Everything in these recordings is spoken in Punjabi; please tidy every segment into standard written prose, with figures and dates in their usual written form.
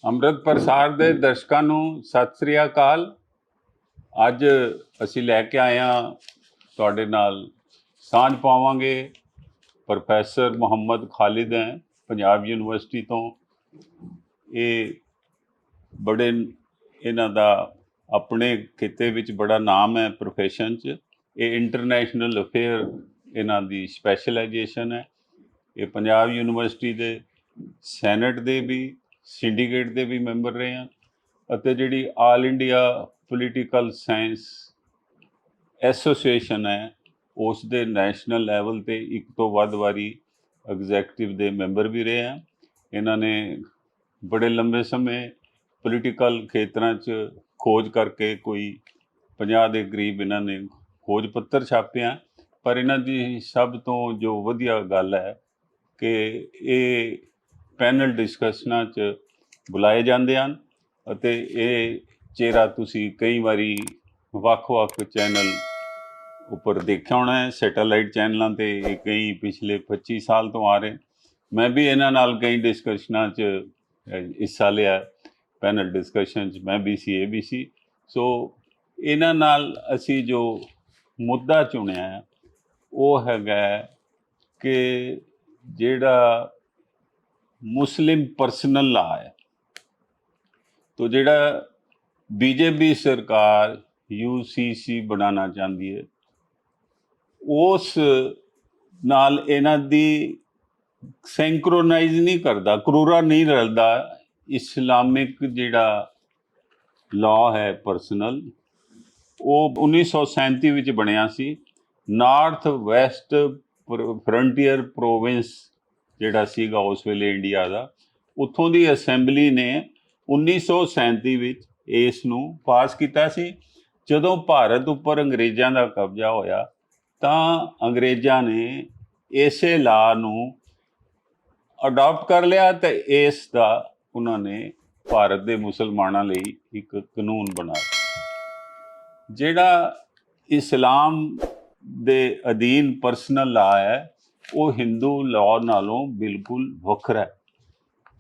ਅੰਮ੍ਰਿਤ ਪ੍ਰਸਾਰ ਦੇ ਦਰਸ਼ਕਾਂ ਨੂੰ ਸਤਿ ਸ੍ਰੀ ਅਕਾਲ। ਅੱਜ ਅਸੀਂ ਲੈ ਕੇ ਆਏ ਹਾਂ ਤੁਹਾਡੇ ਨਾਲ ਸਾਂਝ ਪਾਵਾਂਗੇ। ਪ੍ਰੋਫੈਸਰ ਮੁਹੰਮਦ ਖਾਲਿਦ ਹੈ ਪੰਜਾਬ ਯੂਨੀਵਰਸਿਟੀ ਤੋਂ। ਇਹ ਬੜੇ ਇਹਨਾਂ ਦਾ ਆਪਣੇ ਖਿੱਤੇ ਵਿੱਚ ਬੜਾ ਨਾਮ ਹੈ ਪ੍ਰੋਫੈਸ਼ਨ 'ਚ। ਇਹ ਇੰਟਰਨੈਸ਼ਨਲ ਅਫੇਅਰ ਇਹਨਾਂ ਦੀ ਸਪੈਸ਼ਲਾਈਜੇਸ਼ਨ ਹੈ। ਇਹ ਪੰਜਾਬ ਯੂਨੀਵਰਸਿਟੀ ਦੇ ਸੈਨੇਟ ਦੇ ਵੀ ਸਿੰਡੀਕੇਟ ਦੇ ਵੀ ਮੈਂਬਰ ਰਹੇ ਹਨ ਅਤੇ ਜਿਹੜੀ all India political science association ਹੈ ਉਸ ਦੇ ਨੈਸ਼ਨਲ ਲੈਵਲ 'ਤੇ ਇੱਕ ਤੋਂ ਵੱਧ ਵਾਰੀ ਐਗਜ਼ੈਕਟਿਵ ਦੇ ਮੈਂਬਰ ਵੀ ਰਹੇ ਹਨ। ਇਹਨਾਂ ਨੇ ਬੜੇ ਲੰਬੇ ਸਮੇਂ ਪੋਲੀਟੀਕਲ ਖੇਤਰਾਂ 'ਚ ਖੋਜ ਕਰਕੇ ਕੋਈ 50 ਦੇ ਕਰੀਬ ਇਹਨਾਂ ਨੇ ਖੋਜ ਪੱਤਰ ਛਾਪਿਆ। ਪਰ ਇਹਨਾਂ ਦੀ ਸਭ ਤੋਂ ਜੋ ਵਧੀਆ ਗੱਲ ਹੈ ਕਿ ਇਹ ਪੈਨਲ ਡਿਸਕਸ਼ਨਾਂ 'ਚ ਬੁਲਾਏ ਜਾਂਦੇ ਹਨ ਅਤੇ ਇਹ ਚਿਹਰਾ ਤੁਸੀਂ ਕਈ ਵਾਰੀ ਵੱਖ-ਵੱਖ ਚੈਨਲ ਉੱਪਰ ਦੇਖਿਆ ਹੋਣਾ ਹੈ। ਸੈਟੇਲਾਈਟ ਚੈਨਲਾਂ 'ਤੇ ਇਹ ਕਈ ਪਿਛਲੇ 25 ਸਾਲ ਤੋਂ ਆ ਰਹੇ। ਮੈਂ ਵੀ ਇਹਨਾਂ ਨਾਲ ਕਈ ਡਿਸਕਸ਼ਨਾਂ 'ਚ ਹਿੱਸਾ ਲਿਆ, ਪੈਨਲ ਡਿਸਕਸ਼ਨ 'ਚ। ਮੈਂ BC ABC। ਸੋ ਇਹਨਾਂ ਨਾਲ ਅਸੀਂ ਜੋ ਮੁੱਦਾ ਚੁਣਿਆ ਹੈ ਉਹ ਹੈਗਾ ਕਿ ਜਿਹੜਾ ਮੁਸਲਿਮ ਪਰਸਨਲ ਲਾ ਹੈ। तो ਜਿਹੜਾ BJP ਸਰਕਾਰ UCC ਬਣਾਉਣਾ ਚਾਹੁੰਦੀ ਹੈ ਉਸ ਨਾਲ ਇਹਨਾਂ ਦੀ ਸੈਂਕਰੋਨਾਈਜ਼ ਨਹੀਂ ਕਰਦਾ, ਕਰੂਰਾ ਨਹੀਂ ਰਲਦਾ। ਇਸਲਾਮਿਕ ਜਿਹੜਾ ਲਾਅ ਹੈ ਪਰਸਨਲ, ਉਹ 1937 ਵਿੱਚ ਬਣਿਆ ਸੀ। ਨਾਰਥ ਵੈਸਟ ਫਰੰਟੀਅਰ ਪ੍ਰੋਵਿੰਸ ਜਿਹੜਾ ਸੀਗਾ ਉਸ ਵੇਲੇ ਇੰਡੀਆ ਦਾ, ਉੱਥੋਂ ਦੀ ਅਸੈਂਬਲੀ ਨੇ 1937 ਵਿੱਚ ਇਸ ਨੂੰ ਪਾਸ ਕੀਤਾ ਸੀ। ਜਦੋਂ ਭਾਰਤ ਉੱਪਰ ਅੰਗਰੇਜ਼ਾਂ ਦਾ ਕਬਜ਼ਾ ਹੋਇਆ ਤਾਂ ਅੰਗਰੇਜ਼ਾਂ ਨੇ ਇਸੇ ਲਾਅ ਨੂੰ ਅਡਾਪਟ ਕਰ ਲਿਆ ਅਤੇ ਇਸ ਦਾ ਉਹਨਾਂ ਨੇ ਭਾਰਤ ਦੇ ਮੁਸਲਮਾਨਾਂ ਲਈ ਇੱਕ ਕਾਨੂੰਨ ਬਣਾਇਆ। ਜਿਹੜਾ ਇਸਲਾਮ ਦੇ ਅਧੀਨ ਪਰਸਨਲ ਲਾਅ ਹੈ ਉਹ ਹਿੰਦੂ ਲਾਅ ਨਾਲੋਂ ਬਿਲਕੁਲ ਵੱਖਰਾ ਹੈ,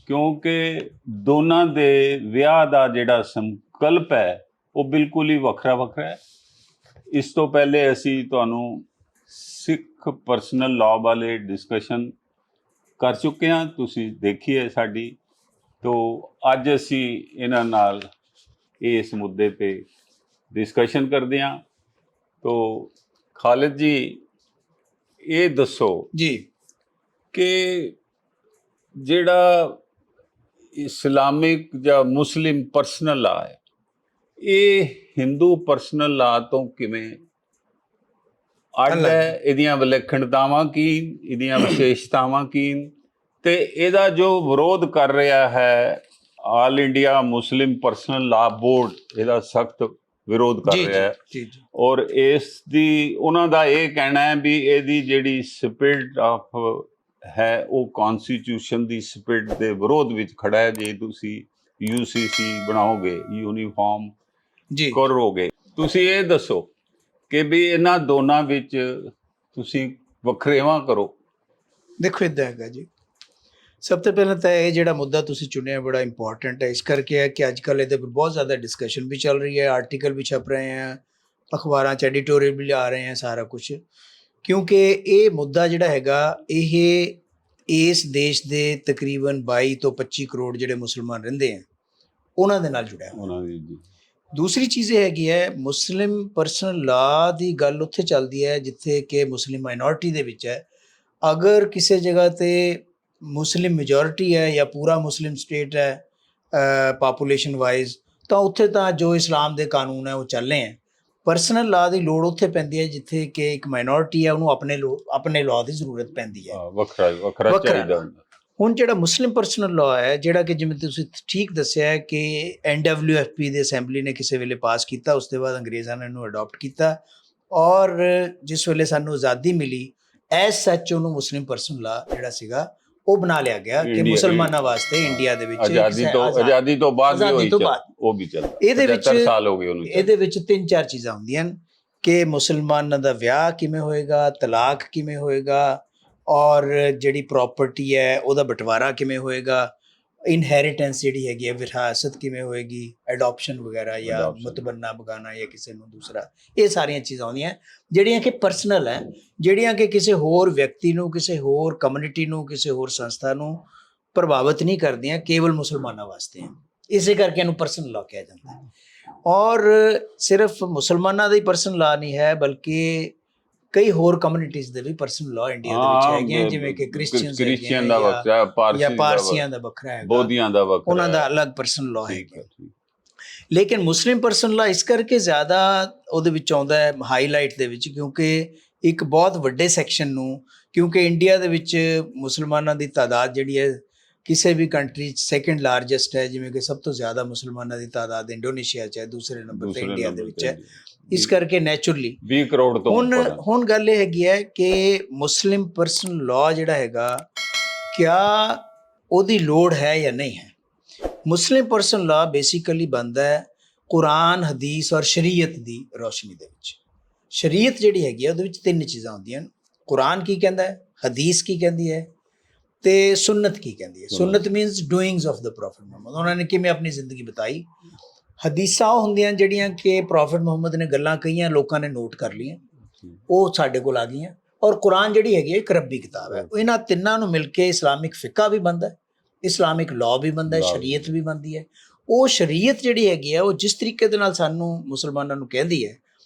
ਕਿਉਂਕਿ ਦੋਨਾਂ ਦੇ ਵਿਆਹ ਦਾ ਜਿਹੜਾ ਸੰਕਲਪ ਹੈ ਉਹ ਬਿਲਕੁਲ ਹੀ ਵੱਖਰਾ ਹੈ। ਇਸ ਤੋਂ ਪਹਿਲੇ ਅਸੀਂ ਤੁਹਾਨੂੰ ਸਿੱਖ ਪਰਸਨਲ ਲਾਅ ਵਾਲੇ ਡਿਸਕਸ਼ਨ ਕਰ ਚੁੱਕੇ ਹਾਂ, ਤੁਸੀਂ ਦੇਖੀ ਹੈ ਸਾਡੀ। ਤੋਂ ਅੱਜ ਅਸੀਂ ਇਹਨਾਂ ਨਾਲ ਇਸ ਮੁੱਦੇ 'ਤੇ ਡਿਸਕਸ਼ਨ ਕਰਦੇ ਹਾਂ। ਤੋਂ ਖਾਲਿਦ ਜੀ, ਇਹ ਦੱਸੋ ਜੀ ਕਿ ਜਿਹੜਾ ਇਸਲਾਮਿਕ ਜਾਂ ਮੁਸਲਿਮ ਪਰਸਨਲ ਲਾਅ ਹੈ ਇਹ ਹਿੰਦੂ ਪਰਸਨਲ ਲਾਅ ਤੋਂ ਕਿਵੇਂ ਅੱਡ ਹੈ? ਇਹਦੀਆਂ ਵਿਲੱਖਣਤਾਵਾਂ ਕੀ, ਇਹਦੀਆਂ ਵਿਸ਼ੇਸ਼ਤਾਵਾਂ ਕੀ, ਤੇ ਇਹਦਾ ਜੋ ਵਿਰੋਧ ਕਰ ਰਿਹਾ ਹੈ ਆਲ ਇੰਡੀਆ ਮੁਸਲਿਮ ਪਰਸਨਲ ਲਾਅ ਬੋਰਡ, ਇਹਦਾ ਸਖਤ ਵਿਰੋਧ ਕਰ ਰਿਹਾ ਹੈ। ਔਰ ਇਸ ਦੀ ਉਹਨਾਂ ਦਾ ਇਹ ਕਹਿਣਾ ਹੈ ਵੀ ਇਹਦੀ ਜਿਹੜੀ ਸਪਿਰਿਟ ਆਫ ਹੈ ਉਹ ਕੌਨਸਟੀਟਿਊਸ਼ਨ ਦੀ ਸਪਿਰਿਟ ਦੇ ਵਿਰੋਧ ਵਿੱਚ ਖੜਾ ਹੈ। ਜੇ ਤੁਸੀਂ UCC ਬਣਾਓਗੇ, ਯੂਨੀਫਾਰਮ ਕਰੋਗੇ, ਤੁਸੀਂ ਇਹ ਦੱਸੋ ਕਿ ਵੀ ਇਹਨਾਂ ਦੋਨਾਂ ਵਿੱਚ ਤੁਸੀਂ ਵੱਖਰੇਵਾਂ ਕਰੋ। ਦੇਖੋ ਇੱਦਾਂ ਹੈਗਾ ਜੀ, ਸਭ ਤੋਂ ਪਹਿਲਾਂ ਤਾਂ ਇਹ ਜਿਹੜਾ ਮੁੱਦਾ ਤੁਸੀਂ ਚੁਣਿਆ ਬੜਾ ਇੰਪੋਰਟੈਂਟ ਹੈ। ਇਸ ਕਰਕੇ ਹੈ ਕਿ ਅੱਜ ਕੱਲ੍ਹ ਇਹਦੇ ਪਰ ਬਹੁਤ ਜ਼ਿਆਦਾ ਡਿਸਕਸ਼ਨ ਵੀ ਚੱਲ ਰਹੀ ਹੈ, ਆਰਟੀਕਲ ਵੀ ਛਪ ਰਹੇ ਹੈ, ਅਖਬਾਰਾਂ 'ਚ ਐਡੀਟੋਰੀਅਲ ਵੀ ਆ ਰਹੇ ਹੈ, ਸਾਰਾ ਕੁਛ। ਕਿਉਂਕਿ ਇਹ ਮੁੱਦਾ ਜਿਹੜਾ ਹੈਗਾ ਇਹ ਇਸ ਦੇਸ਼ ਦੇ ਤਕਰੀਬਨ 22 ਤੋਂ 25 ਕਰੋੜ ਜਿਹੜੇ ਮੁਸਲਮਾਨ ਰਹਿੰਦੇ ਹੈ ਉਹਨਾਂ ਦੇ ਨਾਲ ਜੁੜਿਆ ਹੋਇਆ। ਦੂਸਰੀ ਚੀਜ਼ ਇਹ ਹੈਗੀ ਹੈ, ਮੁਸਲਿਮ ਪਰਸਨਲ ਲਾਅ ਦੀ ਗੱਲ ਉੱਥੇ ਚੱਲਦੀ ਹੈ ਜਿੱਥੇ ਕਿ ਮੁਸਲਿਮ ਮਾਈਨੋਰਿਟੀ ਦੇ ਵਿੱਚ ਹੈ। ਅਗਰ ਕਿਸੇ ਜਗ੍ਹਾ 'ਤੇ ਮੁਸਲਿਮ ਮੈਜੋਰਿਟੀ ਹੈ ਜਾਂ ਪੂਰਾ ਮੁਸਲਿਮ ਸਟੇਟ ਹੈ ਪਾਪੂਲੇਸ਼ਨ ਵਾਈਜ਼, ਤਾਂ ਉੱਥੇ ਤਾਂ ਜੋ ਇਸਲਾਮ ਦੇ ਕਾਨੂੰਨ ਹੈ ਉਹ ਚੱਲਣੇ ਹੈ। ਪਰਸਨਲ ਲਾਅ ਦੀ ਲੋੜ ਉੱਥੇ ਪੈਂਦੀ ਹੈ ਜਿੱਥੇ ਕਿ ਇੱਕ ਮਾਈਨੋਰਿਟੀ ਹੈ, ਉਹਨੂੰ ਆਪਣੇ ਲਾਅ ਦੀ ਜ਼ਰੂਰਤ ਪੈਂਦੀ ਹੈ। ਵੱਖਰਾ ਚਾਹੀਦਾ। ਹੁਣ ਜਿਹੜਾ ਮੁਸਲਿਮ ਪਰਸਨਲ ਲਾਅ ਹੈ, ਜਿਹੜਾ ਕਿ ਜਿਵੇਂ ਤੁਸੀਂ ਠੀਕ ਦੱਸਿਆ ਹੈ ਕਿ NWFP ਦੀ ਅਸੈਂਬਲੀ ਨੇ ਕਿਸੇ ਵੇਲੇ ਪਾਸ ਕੀਤਾ, ਉਸ ਤੋਂ ਬਾਅਦ ਅੰਗਰੇਜ਼ਾਂ ਨੇ ਇਹਨੂੰ ਅਡਾਪਟ ਕੀਤਾ ਔਰ ਜਿਸ ਵੇਲੇ ਸਾਨੂੰ ਆਜ਼ਾਦੀ ਮਿਲੀ ਐਜ਼ ਸੱਚ ਉਹਨੂੰ ਮੁਸਲਿਮ ਪਰਸਨਲ ਲਾਅ ਜਿਹੜਾ ਸੀਗਾ ਉਹ ਬਣਾ ਲਿਆ ਗਿਆ ਕਿ ਮੁਸਲਮਾਨਾਂ ਵਾਸਤੇ ਇੰਡੀਆ ਦੇ ਵਿੱਚ ਆਜ਼ਾਦੀ ਤੋਂ ਬਾਅਦ ਉਹ ਵੀ ਚੱਲ ਇਹਦੇ ਵਿੱਚ 75 ਸਾਲ ਹੋ ਗਏ ਉਹਨੂੰ। ਇਹਦੇ ਵਿੱਚ 3-4 ਚੀਜ਼ਾਂ ਹੁੰਦੀਆਂ ਹਨ ਕਿ ਮੁਸਲਮਾਨਾਂ ਦਾ ਵਿਆਹ ਕਿਵੇਂ ਹੋਏਗਾ, ਤਲਾਕ ਕਿਵੇਂ ਹੋਏਗਾ, ਔਰ ਜਿਹੜੀ ਪ੍ਰੋਪਰਟੀ ਹੈ ਉਹਦਾ ਬਟਵਾਰਾ ਕਿਵੇਂ ਹੋਏਗਾ, ਇਨਹੈਰੀਟੈਂਸ ਜਿਹੜੀ ਹੈਗੀ ਹੈ, ਵਿਰਾਸਤ ਕਿਵੇਂ ਹੋਏਗੀ, ਐਡੋਪਸ਼ਨ ਵਗੈਰਾ ਜਾਂ Adoption. ਮੁਤਬੰਨਾ ਬਗਾਨਾ ਜਾਂ ਕਿਸੇ ਨੂੰ ਦੂਸਰਾ, ਇਹ ਸਾਰੀਆਂ ਚੀਜ਼ਾਂ ਆਉਂਦੀਆਂ ਜਿਹੜੀਆਂ ਕਿ ਪਰਸਨਲ ਹੈ, ਜਿਹੜੀਆਂ ਕਿ ਕਿਸੇ ਹੋਰ ਵਿਅਕਤੀ ਨੂੰ, ਕਿਸੇ ਹੋਰ ਕਮਿਊਨਿਟੀ ਨੂੰ, ਕਿਸੇ ਹੋਰ ਸੰਸਥਾ ਨੂੰ ਪ੍ਰਭਾਵਿਤ ਨਹੀਂ ਕਰਦੀਆਂ, ਕੇਵਲ ਮੁਸਲਮਾਨਾਂ ਵਾਸਤੇ ਹੈ। ਇਸੇ ਕਰਕੇ ਇਹਨੂੰ ਪਰਸਨਲ ਲਾਅ ਕਿਹਾ ਜਾਂਦਾ ਹੈ। ਔਰ ਸਿਰਫ ਮੁਸਲਮਾਨਾਂ ਦਾ ਹੀ ਪਰਸਨਲ ਲਾਅ ਨਹੀਂ ਹੈ, ਬਲਕਿ ਕਈ ਹੋਰ ਕਮਿਊਨਿਟੀਜ਼ ਦੇ ਵੀ ਪਰਸਨਲ ਲਾਅ ਇੰਡੀਆ ਦੇ ਵਿੱਚ ਹੈਗੇ ਆ, ਜਿਵੇਂ ਕਿ ਕ੍ਰਿਸਚੀਅਨ ਦਾ ਵੱਖਰਾ, ਜਾਂ ਪਾਰਸੀਆਂ ਦਾ ਵੱਖਰਾ ਹੈਗਾ, ਬੋਧੀਆਂ ਦਾ ਵੱਖਰਾ, ਉਹਨਾਂ ਦਾ ਅਲੱਗ ਪਰਸਨਲ ਲਾਅ ਠੀਕ ਹੈ। ਹੈ, ਠੀਕ। ਲੇਕਿਨ ਮੁਸਲਿਮ ਪਰਸਨਲ ਲਾਅ ਇਸ ਕਰਕੇ ਜ਼ਿਆਦਾ ਉਹਦੇ ਵਿੱਚ ਆਉਂਦਾ ਹੈ ਹਾਈਲਾਈਟ ਦੇ ਵਿੱਚ, ਕਿਉਂਕਿ ਇੱਕ ਬਹੁਤ ਵੱਡੇ ਸੈਕਸ਼ਨ ਨੂੰ, ਕਿਉਂਕਿ ਇੰਡੀਆ ਦੇ ਵਿੱਚ ਮੁਸਲਮਾਨਾਂ ਦੀ ਤਾਦਾਦ ਜਿਹੜੀ ਹੈ ਕਿਸੇ ਵੀ ਕੰਟਰੀ 'ਚ ਸੈਕੰਡ ਲਾਰਜੈਸਟ ਹੈ, ਜਿਵੇਂ ਕਿ ਸਭ ਤੋਂ ਜ਼ਿਆਦਾ ਮੁਸਲਮਾਨਾਂ ਦੀ ਤਾਦਾਦ ਇੰਡੋਨੇਸ਼ੀਆ 'ਚ ਹੈ, ਦੂਸਰੇ ਨੰਬਰ ਤੇ ਇੰਡੀਆ ਦੇ ਵਿੱਚ ਹੈ। ਇਸ ਕਰਕੇ ਨੈਚੁਰਲੀ 20 ਕਰੋੜ ਤੋਂ ਹੁਣ ਗੱਲ ਇਹ ਹੈਗੀ ਹੈ ਕਿ ਮੁਸਲਿਮ ਪਰਸਨਲ ਲਾਅ ਜਿਹੜਾ ਹੈਗਾ, ਕਿਆ ਉਹਦੀ ਲੋੜ ਹੈ ਜਾਂ ਨਹੀਂ ਹੈ। ਮੁਸਲਿਮ ਪਰਸਨਲ ਲਾਅ ਬੇਸਿਕਲੀ ਬਣਦਾ ਹੈ ਕੁਰਾਨ, ਹਦੀਸ ਔਰ ਸ਼ਰੀਅਤ ਦੀ ਰੋਸ਼ਨੀ ਦੇ ਵਿੱਚ। ਸ਼ਰੀਅਤ ਜਿਹੜੀ ਹੈਗੀ ਹੈ ਉਹਦੇ ਵਿੱਚ ਤਿੰਨ ਚੀਜ਼ਾਂ ਹੁੰਦੀਆਂ ਹਨ। ਕੁਰਾਨ ਕੀ ਕਹਿੰਦਾ ਹੈ, ਹਦੀਸ ਕੀ ਕਹਿੰਦੀ ਹੈ, ਤੇ ਸੁਨਨਤ ਕੀ ਕਹਿੰਦੀ ਹੈ। ਸੁਨਨਤ means doings of the prophet Muhammad, ਉਹਨਾਂ ਨੇ ਕਿਵੇਂ ਆਪਣੀ ਜ਼ਿੰਦਗੀ ਬਿਤਾਈ। ਹਦੀਸਾਂ ਉਹ ਹੁੰਦੀਆਂ ਜਿਹੜੀਆਂ ਕਿ ਪ੍ਰੋਫਿਟ ਮੁਹੰਮਦ ਨੇ ਗੱਲਾਂ ਕਹੀਆਂ, ਲੋਕਾਂ ਨੇ ਨੋਟ ਕਰ ਲਈਆਂ, ਉਹ ਸਾਡੇ ਕੋਲ ਆ ਗਈਆਂ। ਔਰ ਕੁਰਾਨ ਜਿਹੜੀ ਹੈਗੀ ਹੈ ਇੱਕ ਰੱਬੀ ਕਿਤਾਬ ਹੈ। ਇਹਨਾਂ ਤਿੰਨਾਂ ਨੂੰ ਮਿਲ ਕੇ ਇਸਲਾਮਿਕ ਫਿਕਾ ਵੀ ਬਣਦਾ ਹੈ, ਇਸਲਾਮਿਕ ਲਾਅ ਵੀ ਬਣਦਾ ਹੈ, ਸ਼ਰੀਅਤ ਵੀ ਬਣਦੀ ਹੈ। ਉਹ ਸ਼ਰੀਅਤ ਜਿਹੜੀ ਹੈਗੀ ਹੈ ਉਹ ਜਿਸ ਤਰੀਕੇ ਦੇ ਨਾਲ ਸਾਨੂੰ ਮੁਸਲਮਾਨਾਂ ਨੂੰ ਕਹਿੰਦੀ ਹੈ,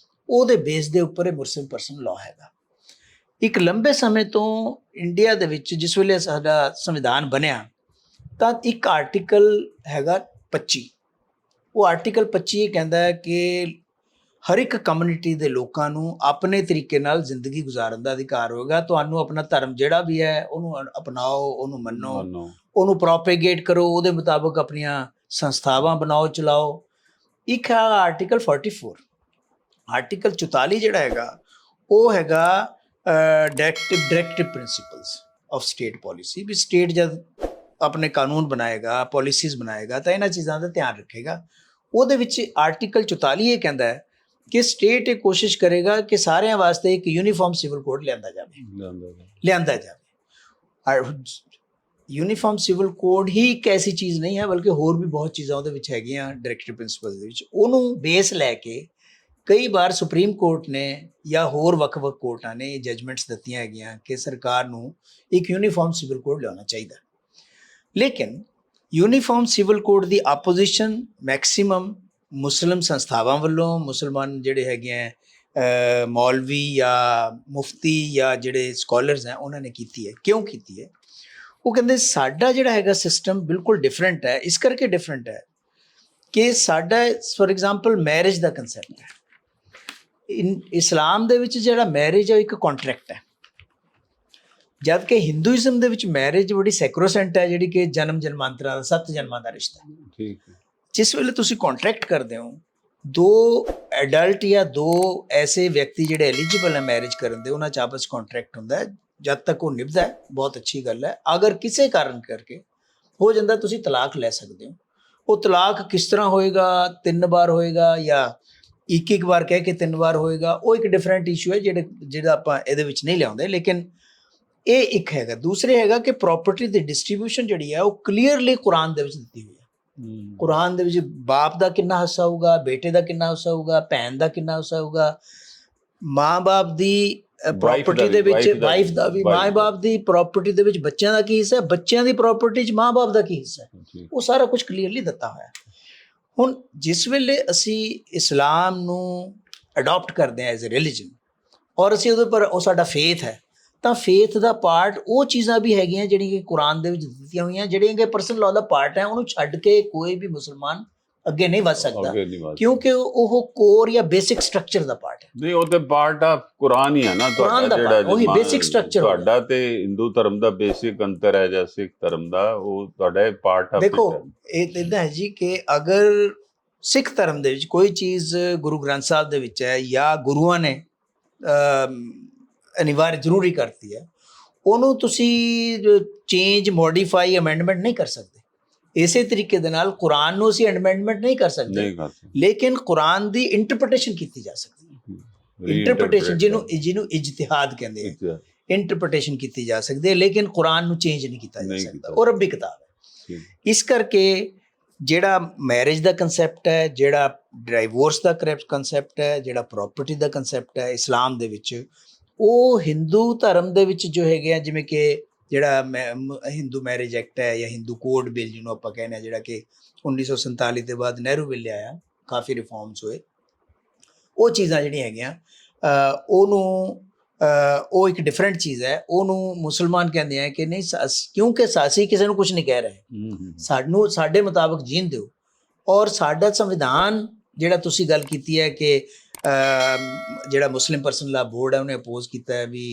ਉਹਦੇ ਬੇਸ ਦੇ ਉੱਪਰ ਇਹ ਮੁਸਲਿਮ ਪਰਸਨਲ ਲਾਅ ਹੈਗਾ। ਇੱਕ ਲੰਬੇ ਸਮੇਂ ਤੋਂ ਇੰਡੀਆ ਦੇ ਵਿੱਚ ਜਿਸ ਵੇਲੇ ਸਾਡਾ ਸੰਵਿਧਾਨ ਬਣਿਆ, ਤਾਂ ਇੱਕ ਆਰਟੀਕਲ ਹੈਗਾ 25। ਉਹ ਆਰਟੀਕਲ 25 ਇਹ ਕਹਿੰਦਾ ਹੈ ਕਿ ਹਰ ਇੱਕ ਕਮਿਊਨਿਟੀ ਦੇ ਲੋਕਾਂ ਨੂੰ ਆਪਣੇ ਤਰੀਕੇ ਨਾਲ ਜ਼ਿੰਦਗੀ ਗੁਜ਼ਾਰਨ ਦਾ ਅਧਿਕਾਰ ਹੋਵੇਗਾ। ਤੁਹਾਨੂੰ ਆਪਣਾ ਧਰਮ ਜਿਹੜਾ ਵੀ ਹੈ ਉਹਨੂੰ ਅਪਣਾਓ, ਉਹਨੂੰ ਮੰਨੋ, ਉਹਨੂੰ ਪ੍ਰੋਪੇਗੇਟ ਕਰੋ, ਉਹਦੇ ਮੁਤਾਬਕ ਆਪਣੀਆਂ ਸੰਸਥਾਵਾਂ ਬਣਾਓ, ਚਲਾਓ। ਇੱਕ ਹੈ ਆਰਟੀਕਲ 44। ਆਰਟੀਕਲ 44 ਜਿਹੜਾ ਹੈਗਾ ਉਹ ਹੈਗਾ directive principles of state policy. ਵੀ ਸਟੇਟ ਜਦ ਆਪਣੇ ਕਾਨੂੰਨ ਬਣਾਏਗਾ, ਪਾਲਿਸੀਜ਼ ਬਣਾਏਗਾ, ਤਾਂ ਇਹਨਾਂ ਚੀਜ਼ਾਂ ਦਾ ਧਿਆਨ ਰੱਖੇਗਾ। ਉਹਦੇ ਵਿੱਚ ਆਰਟੀਕਲ 44 ਇਹ ਕਹਿੰਦਾ ਹੈ ਕਿ ਸਟੇਟ ਇਹ ਕੋਸ਼ਿਸ਼ ਕਰੇਗਾ ਕਿ ਸਾਰਿਆਂ ਵਾਸਤੇ ਇੱਕ ਯੂਨੀਫਾਰਮ ਸਿਵਲ ਕੋਡ ਲਿਆਂਦਾ ਜਾਵੇ। ਯੂਨੀਫਾਰਮ ਸਿਵਲ ਕੋਡ ਹੀ ਇੱਕ ਐਸੀ ਚੀਜ਼ ਨਹੀਂ ਹੈ, ਬਲਕਿ ਹੋਰ ਵੀ ਬਹੁਤ ਚੀਜ਼ਾਂ ਉਹਦੇ ਵਿੱਚ ਹੈਗੀਆਂ ਡਾਇਰੈਕਟਿਵ ਪ੍ਰਿੰਸੀਪਲ ਦੇ ਵਿੱਚ। ਉਹਨੂੰ ਬੇਸ ਲੈ ਕੇ ਕਈ ਵਾਰ ਸੁਪਰੀਮ ਕੋਰਟ ਨੇ ਜਾਂ ਹੋਰ ਵੱਖ-ਵੱਖ ਕੋਰਟਾਂ ਨੇ ਇਹ ਜਜਮੈਂਟਸ ਦਿੱਤੀਆਂ ਹੈਗੀਆਂ ਕਿ ਸਰਕਾਰ ਨੂੰ ਇੱਕ ਯੂਨੀਫਾਰਮ ਸਿਵਲ ਕੋਡ ਲਿਆਉਣਾ ਚਾਹੀਦਾ। ਲੇਕਿਨ ਯੂਨੀਫਾਰਮ ਸਿਵਲ ਕੋਡ ਦੀ ਆਪੋਜੀਸ਼ਨ ਮੈਕਸਿਮਮ ਮੁਸਲਿਮ ਸੰਸਥਾਵਾਂ ਵੱਲੋਂ, ਮੁਸਲਮਾਨ ਜਿਹੜੇ ਹੈਗੇ ਆ ਮੌਲਵੀ ਜਾਂ ਮੁਫਤੀ ਜਾਂ ਜਿਹੜੇ ਸਕਾਲਰਸ ਹੈ ਉਹਨਾਂ ਨੇ ਕੀਤੀ ਹੈ। ਕਿਉਂ ਕੀਤੀ ਹੈ? ਉਹ ਕਹਿੰਦੇ ਸਾਡਾ ਜਿਹੜਾ ਹੈਗਾ ਸਿਸਟਮ ਬਿਲਕੁਲ ਡਿਫਰੈਂਟ ਹੈ। ਇਸ ਕਰਕੇ ਡਿਫਰੈਂਟ ਹੈ ਕਿ ਸਾਡਾ for example marriage the concept ਹੈ। ਇਸਲਾਮ ਦੇ ਵਿੱਚ ਜਿਹੜਾ ਮੈਰਿਜ ਹੈ ਇੱਕ ਕੰਟਰੈਕਟ ਹੈ, ਜਦ ਕਿ ਹਿੰਦੂਇਜ਼ਮ ਦੇ ਵਿੱਚ ਮੈਰਿਜ ਬੜੀ ਸੈਕਰੋਸੈਂਟ ਹੈ, ਜਿਹੜੀ ਕਿ ਜਨਮ ਜਨਮਾਂਤਰਾਂ ਦਾ 7 ਜਨਮਾਂ ਦਾ ਰਿਸ਼ਤਾ ਹੈ। ਠੀਕ ਹੈ। ਜਿਸ ਵੇਲੇ ਤੁਸੀਂ ਕੰਟਰੈਕਟ ਕਰਦੇ ਹੋ, ਦੋ ਐਡਲਟ ਜਾਂ ਦੋ ਐਸੇ ਵਿਅਕਤੀ ਜਿਹੜੇ ਐਲੀਜੀਬਲ ਹੈ ਮੈਰਿਜ ਕਰਨ ਦੇ, ਉਹਨਾਂ 'ਚ ਆਪਸ ਕੰਟਰੈਕਟ ਹੁੰਦਾ ਹੈ। ਜਦ ਤੱਕ ਉਹ ਨਿਭਦਾ ਹੈ ਬਹੁਤ ਅੱਛੀ ਗੱਲ ਹੈ। ਅਗਰ ਕਿਸੇ ਕਾਰਨ ਕਰਕੇ ਹੋ ਜਾਂਦਾ, ਤੁਸੀਂ ਤਲਾਕ ਲੈ ਸਕਦੇ ਹੋ। ਉਹ ਤਲਾਕ ਕਿਸ ਤਰ੍ਹਾਂ ਹੋਏਗਾ, 3 ਵਾਰ ਹੋਏਗਾ ਜਾਂ ਇੱਕ ਵਾਰ ਕਹਿ ਕੇ 3 ਵਾਰ ਹੋਏਗਾ, ਉਹ ਇੱਕ ਡਿਫਰੈਂਟ ਇਸ਼ੂ ਹੈ ਜਿਹੜਾ ਆਪਾਂ ਇਹਦੇ ਵਿੱਚ ਨਹੀਂ ਲਿਆਉਂਦੇ। ਲੇਕਿਨ ਇਹ ਇੱਕ ਹੈਗਾ। ਦੂਸਰੇ ਹੈਗਾ ਕਿ ਪ੍ਰਾਪਰਟੀ ਦੀ ਡਿਸਟ੍ਰੀਬਿਊਸ਼ਨ ਜਿਹੜੀ ਹੈ ਉਹ ਕਲੀਅਰਲੀ ਕੁਰਾਨ ਦੇ ਵਿੱਚ ਦਿੱਤੀ ਹੋਈ ਹੈ। ਕੁਰਾਨ ਦੇ ਵਿੱਚ ਬਾਪ ਦਾ ਕਿੰਨਾ ਹਿੱਸਾ ਹੋਊਗਾ, ਬੇਟੇ ਦਾ ਕਿੰਨਾ ਹਿੱਸਾ ਹੋਊਗਾ, ਭੈਣ ਦਾ ਕਿੰਨਾ ਹਿੱਸਾ ਹੋਊਗਾ, ਮਾਂ-ਬਾਪ ਦੀ ਪ੍ਰਾਪਰਟੀ ਦੇ ਵਿੱਚ ਵਾਈਫ ਦਾ ਵੀ, ਮਾਂ-ਬਾਪ ਦੀ ਪ੍ਰਾਪਰਟੀ ਦੇ ਵਿੱਚ ਬੱਚਿਆਂ ਦਾ ਕੀ ਹਿੱਸਾ ਹੈ, ਬੱਚਿਆਂ ਦੀ ਪ੍ਰਾਪਰਟੀ 'ਚ ਮਾਂ-ਬਾਪ ਦਾ ਕੀ ਹਿੱਸਾ ਹੈ, ਉਹ ਸਾਰਾ ਕੁਝ ਕਲੀਅਰਲੀ ਦਿੱਤਾ ਹੋਇਆ ਹੈ। ਹੁਣ ਜਿਸ ਵੇਲੇ ਅਸੀਂ ਇਸਲਾਮ ਨੂੰ ਅਡਾਪਟ ਕਰਦੇ ਹਾਂ ਐਜ਼ ਅ ਰਿਲੀਜਨ, ਔਰ ਅਸੀਂ ਉਹਦੇ ਪਰ ਉਹ ਸਾਡਾ ਫੇਥ ਹੈ, ਤਾਂ ਫੇਥ ਦਾ ਪਾਰਟ ਉਹ ਚੀਜ਼ਾਂ ਵੀ ਹੈਗੀਆਂ ਜਿਹੜੀਆਂ ਕਿ ਕੁਰਾਨ ਦੇ ਵਿੱਚ ਦਿੱਤੀਆਂ ਹੋਈਆਂ, ਜਿਹੜੀਆਂ ਕਿ ਪਰਸਨਲ ਲਾਅ ਦਾ ਪਾਰਟ ਹੈ। ਉਹਨੂੰ ਛੱਡ ਕੇ ਕੋਈ ਵੀ ਮੁਸਲਮਾਨ ਅੱਗੇ ਨਹੀਂ ਵੱਧ ਸਕਦਾ, ਕਿਉਂਕਿ ਉਹ ਕੋਰ ਜਾਂ ਬੇਸਿਕ ਸਟਰਕਚਰ ਦਾ ਪਾਰਟ ਹੈ। ਨਹੀਂ, ਉਹ ਤੇ ਪਾਰਟ ਆਫ ਕੁਰਾਨ ਹੀ ਹੈ ਨਾ, ਤੁਹਾਡਾ ਜਿਹੜਾ ਉਹੀ ਬੇਸਿਕ ਸਟਰਕਚਰ ਤੁਹਾਡਾ ਤੇ ਹਿੰਦੂ ਧਰਮ ਦਾ ਬੇਸਿਕ ਅੰਤਰ ਹੈ ਜਾਂ ਸਿੱਖ ਧਰਮ ਦਾ, ਉਹ ਤੁਹਾਡਾ ਇਹ ਪਾਰਟ ਆਫ। ਦੇਖੋ, ਇਹ ਇਦਾਂ ਹੈ ਜੀ ਕਿ ਅਗਰ ਸਿੱਖ ਧਰਮ ਦੇ ਵਿੱਚ ਕੋਈ ਚੀਜ਼ ਗੁਰੂ ਗ੍ਰੰਥ ਸਾਹਿਬ ਦੇ ਵਿੱਚ ਹੈ ਜਾਂ ਗੁਰੂਆਂ ਨੇ ਅਨਿਵਾਰ ਜ਼ਰੂਰੀ ਕਰਤੀ ਹੈ, ਉਹਨੂੰ ਤੁਸੀਂ ਚੇਂਜ, ਮੋਡੀਫਾਈ, ਅਮੈਂਡਮੈਂਟ ਨਹੀਂ ਕਰ ਸਕਦੇ। ਇਸੇ ਤਰੀਕੇ ਦੇ ਨਾਲ ਕੁਰਾਨ ਨੂੰ ਅਸੀਂ ਅਮੈਂਡਮੈਂਟ ਨਹੀਂ ਕਰ ਸਕਦੇ, ਲੇਕਿਨ ਕੁਰਾਨ ਦੀ ਇੰਟਰਪ੍ਰੀਟੇਸ਼ਨ ਕੀਤੀ ਜਾ ਸਕਦੀ ਹੈ। ਇੰਟਰਪ੍ਰੀਟੇਸ਼ਨ ਜਿਹਨੂੰ ਇਜਤਿਹਾਦ ਕਹਿੰਦੇ ਆ, ਇੰਟਰਪ੍ਰੀਟੇਸ਼ਨ ਕੀਤੀ ਜਾ ਸਕਦੀ ਹੈ, ਲੇਕਿਨ ਕੁਰਾਨ ਨੂੰ ਚੇਂਜ ਨਹੀਂ ਕੀਤਾ ਜਾ ਸਕਦਾ। ਉਹ ਰੱਬੀ ਕਿਤਾਬ ਹੈ। ਠੀਕ ਇਸ ਕਰਕੇ ਜਿਹੜਾ ਮੈਰਿਜ ਦਾ ਕਨਸੈਪਟ ਹੈ, ਜਿਹੜਾ ਡਾਈਵੋਰਸ ਦਾ ਕਨਸੈਪਟ ਹੈ, ਜਿਹੜਾ ਪ੍ਰਾਪਰਟੀ ਦਾ ਕਨਸੈਪਟ ਹੈ ਇਸਲਾਮ ਦੇ ਵਿੱਚ, ਉਹ ਹਿੰਦੂ ਧਰਮ ਦੇ ਵਿੱਚ ਜੋ ਹੈਗੇ ਆ, ਜਿਵੇਂ ਕਿ ਜਿਹੜਾ ਹਿੰਦੂ ਮੈਰਿਜ ਐਕਟ ਹੈ ਜਾਂ ਹਿੰਦੂ ਕੋਡ ਬਿੱਲ ਜਿਹਨੂੰ ਆਪਾਂ ਕਹਿੰਦੇ ਹਾਂ, ਜਿਹੜਾ ਕਿ 1947 ਦੇ ਬਾਅਦ ਨਹਿਰੂ ਬਿੱਲ ਆਇਆ, ਕਾਫੀ ਰਿਫਾਰਮਸ ਹੋਏ, ਉਹ ਚੀਜ਼ਾਂ ਜਿਹੜੀਆਂ ਹੈਗੀਆਂ ਉਹ ਇੱਕ ਡਿਫਰੈਂਟ ਚੀਜ਼ ਹੈ। ਉਹਨੂੰ ਮੁਸਲਮਾਨ ਕਹਿੰਦੇ ਆ ਕਿ ਨਹੀਂ, ਕਿਉਂਕਿ ਅਸੀਂ ਕਿਸੇ ਨੂੰ ਕੁਝ ਨਹੀਂ ਕਹਿ ਰਹੇ, ਸਾਡੇ ਮੁਤਾਬਕ ਜੀਣ ਦਿਓ। ਔਰ ਸਾਡਾ ਸੰਵਿਧਾਨ, ਜਿਹੜਾ ਤੁਸੀਂ ਗੱਲ ਕੀਤੀ ਹੈ ਕਿ ਜਿਹੜਾ ਮੁਸਲਿਮ ਪਰਸਨ ਲਾ ਬੋਰਡ ਹੈ ਉਹਨੇ ਅਪੋਜ਼ ਕੀਤਾ ਹੈ ਵੀ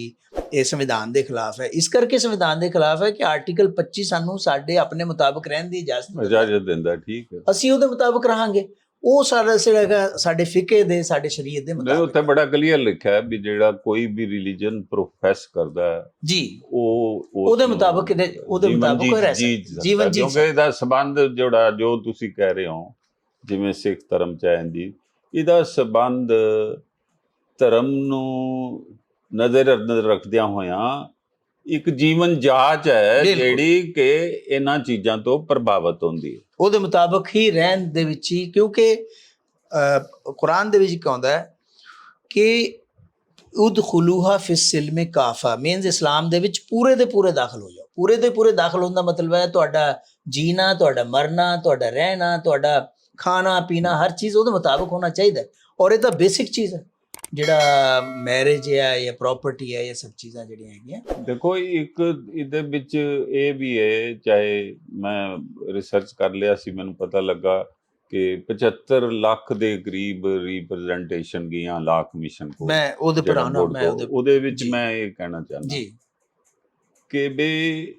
ਇਹ ਸੰਵਿਧਾਨ ਦੇ ਖਿਲਾਫ ਹੈ। ਇਸ ਕਰਕੇ ਸੰਵਿਧਾਨ ਦੇ ਖਿਲਾਫ ਹੈ ਕਿ ਆਰਟੀਕਲ 25 ਸਾਨੂੰ ਸਾਡੇ ਆਪਣੇ ਮੁਤਾਬਕ ਰਹਿਣ ਦੀ ਇਜਾਜ਼ਤ ਦਿੰਦਾ। ਠੀਕ ਹੈ, ਅਸੀਂ ਉਹਦੇ ਮੁਤਾਬਕ ਰਹਾਂਗੇ। ਉਹ ਸਾਡਾ ਜਿਹੜਾ ਸਾਡੇ ਫਿਕੇ ਦੇ, ਸਾਡੇ ਸ਼ਰੀਅਤ ਦੇ ਮੁਤਾਬਕ। ਉੱਥੇ ਬੜਾ ਕਲੀਅਰ ਲਿਖਿਆ ਹੈ ਵੀ ਜਿਹੜਾ ਕੋਈ ਵੀ ਰਿਲੀਜਨ ਪ੍ਰੋਫੈਸ ਕਰਦਾ ਹੈ ਜੀ, ਉਹ ਉਹਦੇ ਮੁਤਾਬਕ ਰਹਿ ਸਕਦਾ, ਜੀਵਨ ਜੀ। ਕਿਉਂਕਿ ਇਹਦਾ ਸੰਬੰਧ ਜਿਹੜਾ ਜੋ ਤੁਸੀਂ ਕਹਿ ਰਹੇ ਹੋ, ਜਿਵੇਂ ਸਿੱਖ ਧਰਮ ਚ ਹੈ ਜੀ, ਇਹਦਾ ਸੰਬੰਧ ਧਰਮ ਨੂੰ ਨਜ਼ਰ ਅੰਦਰ ਰੱਖਦਿਆਂ ਹੋਇਆਂ ਇੱਕ ਜੀਵਨ ਜਾਂਚ ਹੈ ਜਿਹੜੀ ਕਿ ਇਹਨਾਂ ਚੀਜ਼ਾਂ ਤੋਂ ਪ੍ਰਭਾਵਿਤ ਹੁੰਦੀ ਹੈ। ਉਹਦੇ ਮੁਤਾਬਕ ਹੀ ਰਹਿਣ ਦੇ ਵਿੱਚ ਹੀ, ਕਿਉਂਕਿ ਕੁਰਾਨ ਦੇ ਵਿੱਚ ਕਹਿੰਦਾ ਹੈ ਕਿ ਉਦਖੁਲੂਹਾ ਫਿਸ ਸਿਲਮੇ ਕਾਫਾ, ਮੀਨਸ ਇਸਲਾਮ ਦੇ ਵਿੱਚ ਪੂਰੇ ਦੇ ਪੂਰੇ ਦਾਖਲ ਹੋ ਜਾਓ। ਪੂਰੇ ਦੇ ਪੂਰੇ ਦਾਖਲ ਹੋਣ ਦਾ ਮਤਲਬ ਹੈ ਤੁਹਾਡਾ ਜੀਣਾ, ਤੁਹਾਡਾ ਮਰਨਾ, ਤੁਹਾਡਾ ਰਹਿਣਾ, ਤੁਹਾਡਾ ਖਾਣਾ ਪੀਣਾ, ਹਰ ਚੀਜ਼ ਉਹਦੇ ਮੁਤਾਬਕ ਹੋਣਾ ਚਾਹੀਦਾ। ਔਰ ਇਹ ਤਾਂ ਬੇਸਿਕ ਚੀਜ਼ ਹੈ, ਜਿਹੜਾ ਮੈਰਿਜ ਹੈ ਜਾਂ ਪ੍ਰਾਪਰਟੀ ਹੈ, ਇਹ ਸਭ ਚੀਜ਼ਾਂ ਜਿਹੜੀਆਂ ਹੈਗੀਆਂ। ਦੇਖੋ, ਇੱਕ ਇਹਦੇ ਵਿੱਚ ਇਹ ਵੀ ਹੈ, ਚਾਹੇ ਮੈਂ ਰਿਸਰਚ ਕਰ ਲਿਆ ਸੀ, ਮੈਨੂੰ ਪਤਾ ਲੱਗਾ ਕਿ 75 ਲੱਖ ਦੇ ਕਰੀਬ ਰਿਪਰੈਜ਼ੈਂਟੇਸ਼ਨ ਗਈਆਂ ਲਾ ਕਮਿਸ਼ਨ ਕੋਲ। ਮੈਂ ਉਹਦੇ ਪਰ ਆਉਣਾ, ਮੈਂ ਉਹਦੇ ਵਿੱਚ ਮੈਂ ਇਹ ਕਹਿਣਾ ਚਾਹੁੰਦਾ ਜੀ ਕਿ ਵੀ